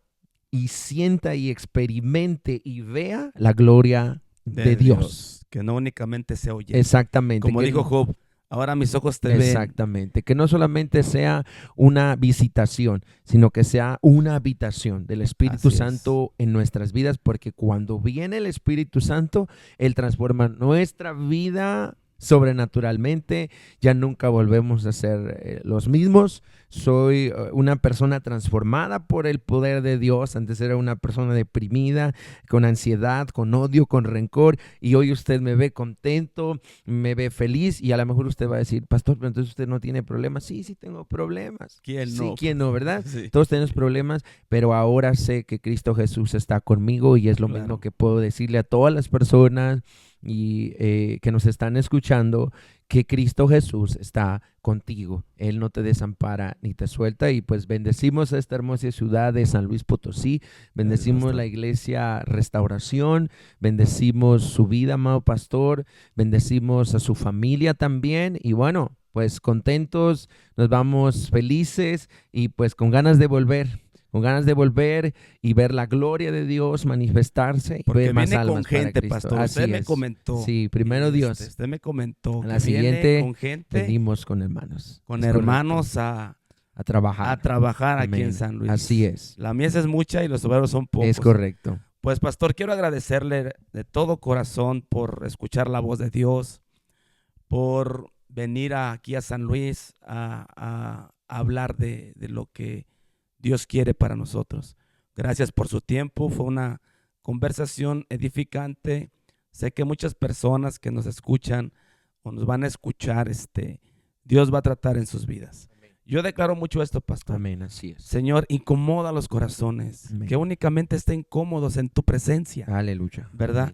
y sienta y experimente y vea la gloria de Dios. Que no únicamente se oye. Exactamente. Como que dijo Job, ahora mis ojos te ven. Exactamente. Que no solamente sea una visitación, sino que sea una habitación del Espíritu Así es. Santo en nuestras vidas, porque cuando viene el Espíritu Santo, Él transforma nuestra vida sobrenaturalmente. Ya nunca volvemos a ser los mismos. Soy una persona transformada por el poder de Dios. Antes era una persona deprimida, con ansiedad, con odio, con rencor, y hoy usted me ve contento, me ve feliz. Y a lo mejor usted va a decir: pastor, pero entonces usted no tiene problemas. Sí, sí tengo problemas. ¿Quién Sí, no? ¿quién no, verdad? Sí. Todos tenemos problemas, pero ahora sé que Cristo Jesús está conmigo, y es lo Claro. mismo que puedo decirle a todas las personas y que nos están escuchando, que Cristo Jesús está contigo. Él no te desampara ni te suelta. Y pues bendecimos a esta hermosa ciudad de San Luis Potosí, bendecimos la iglesia Restauración, bendecimos su vida, amado pastor, bendecimos a su familia también. Y bueno, pues contentos, nos vamos felices y pues con ganas de volver y ver la gloria de Dios manifestarse y Porque ver más viene almas con para gente, Cristo. pastor. Así Usted me es. comentó. Sí, primero Dios. Usted me comentó A la que viene siguiente con gente, venimos con hermanos. con Es hermanos correcto. A trabajar. a trabajar aquí Amén. en San Luis. Así es. La mies es mucha y los obreros son pocos. Es correcto. Pues, pastor, quiero agradecerle de todo corazón por escuchar la voz de Dios, por venir aquí a San Luis a hablar de lo que Dios quiere para nosotros. Gracias por su tiempo. Fue una conversación edificante. Sé que muchas personas que nos escuchan o nos van a escuchar, Dios va a tratar en sus vidas. Yo declaro mucho esto, pastor. Amén, así es. Señor, incomoda los corazones, Amén. que únicamente estén cómodos en tu presencia, Aleluya. ¿verdad?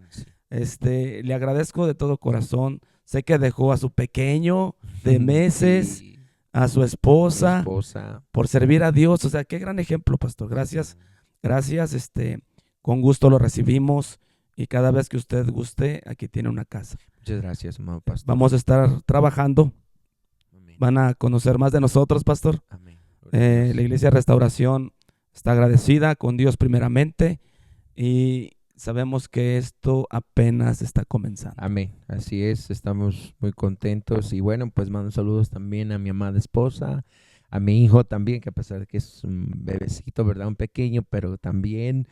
Amén, sí. Le agradezco de todo corazón. Sé que dejó a su pequeño de meses, Sí. a su esposa, Esposa. por servir a Dios. O sea, qué gran ejemplo, pastor. Gracias, gracias. Con gusto lo recibimos y cada vez que usted guste, aquí tiene una casa. Muchas gracias, amado pastor. Vamos a estar trabajando. Amén. Van a conocer más de nosotros, pastor. Amén. La Iglesia Restauración está agradecida con Dios primeramente y sabemos que esto apenas está comenzando. Amén, así es, estamos muy contentos. Y bueno, pues mando saludos también a mi amada esposa, a mi hijo también, que a pesar de que es un bebecito, ¿verdad? Un pequeño, pero también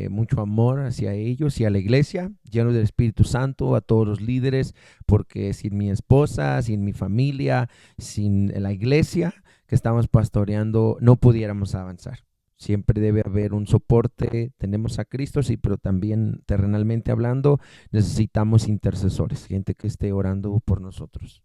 mucho amor hacia ellos y a la iglesia, lleno del Espíritu Santo, a todos los líderes, porque sin mi esposa, sin mi familia, sin la iglesia que estamos pastoreando, no pudiéramos avanzar. Siempre debe haber un soporte. Tenemos a Cristo, sí, pero también terrenalmente hablando, necesitamos intercesores, gente que esté orando por nosotros.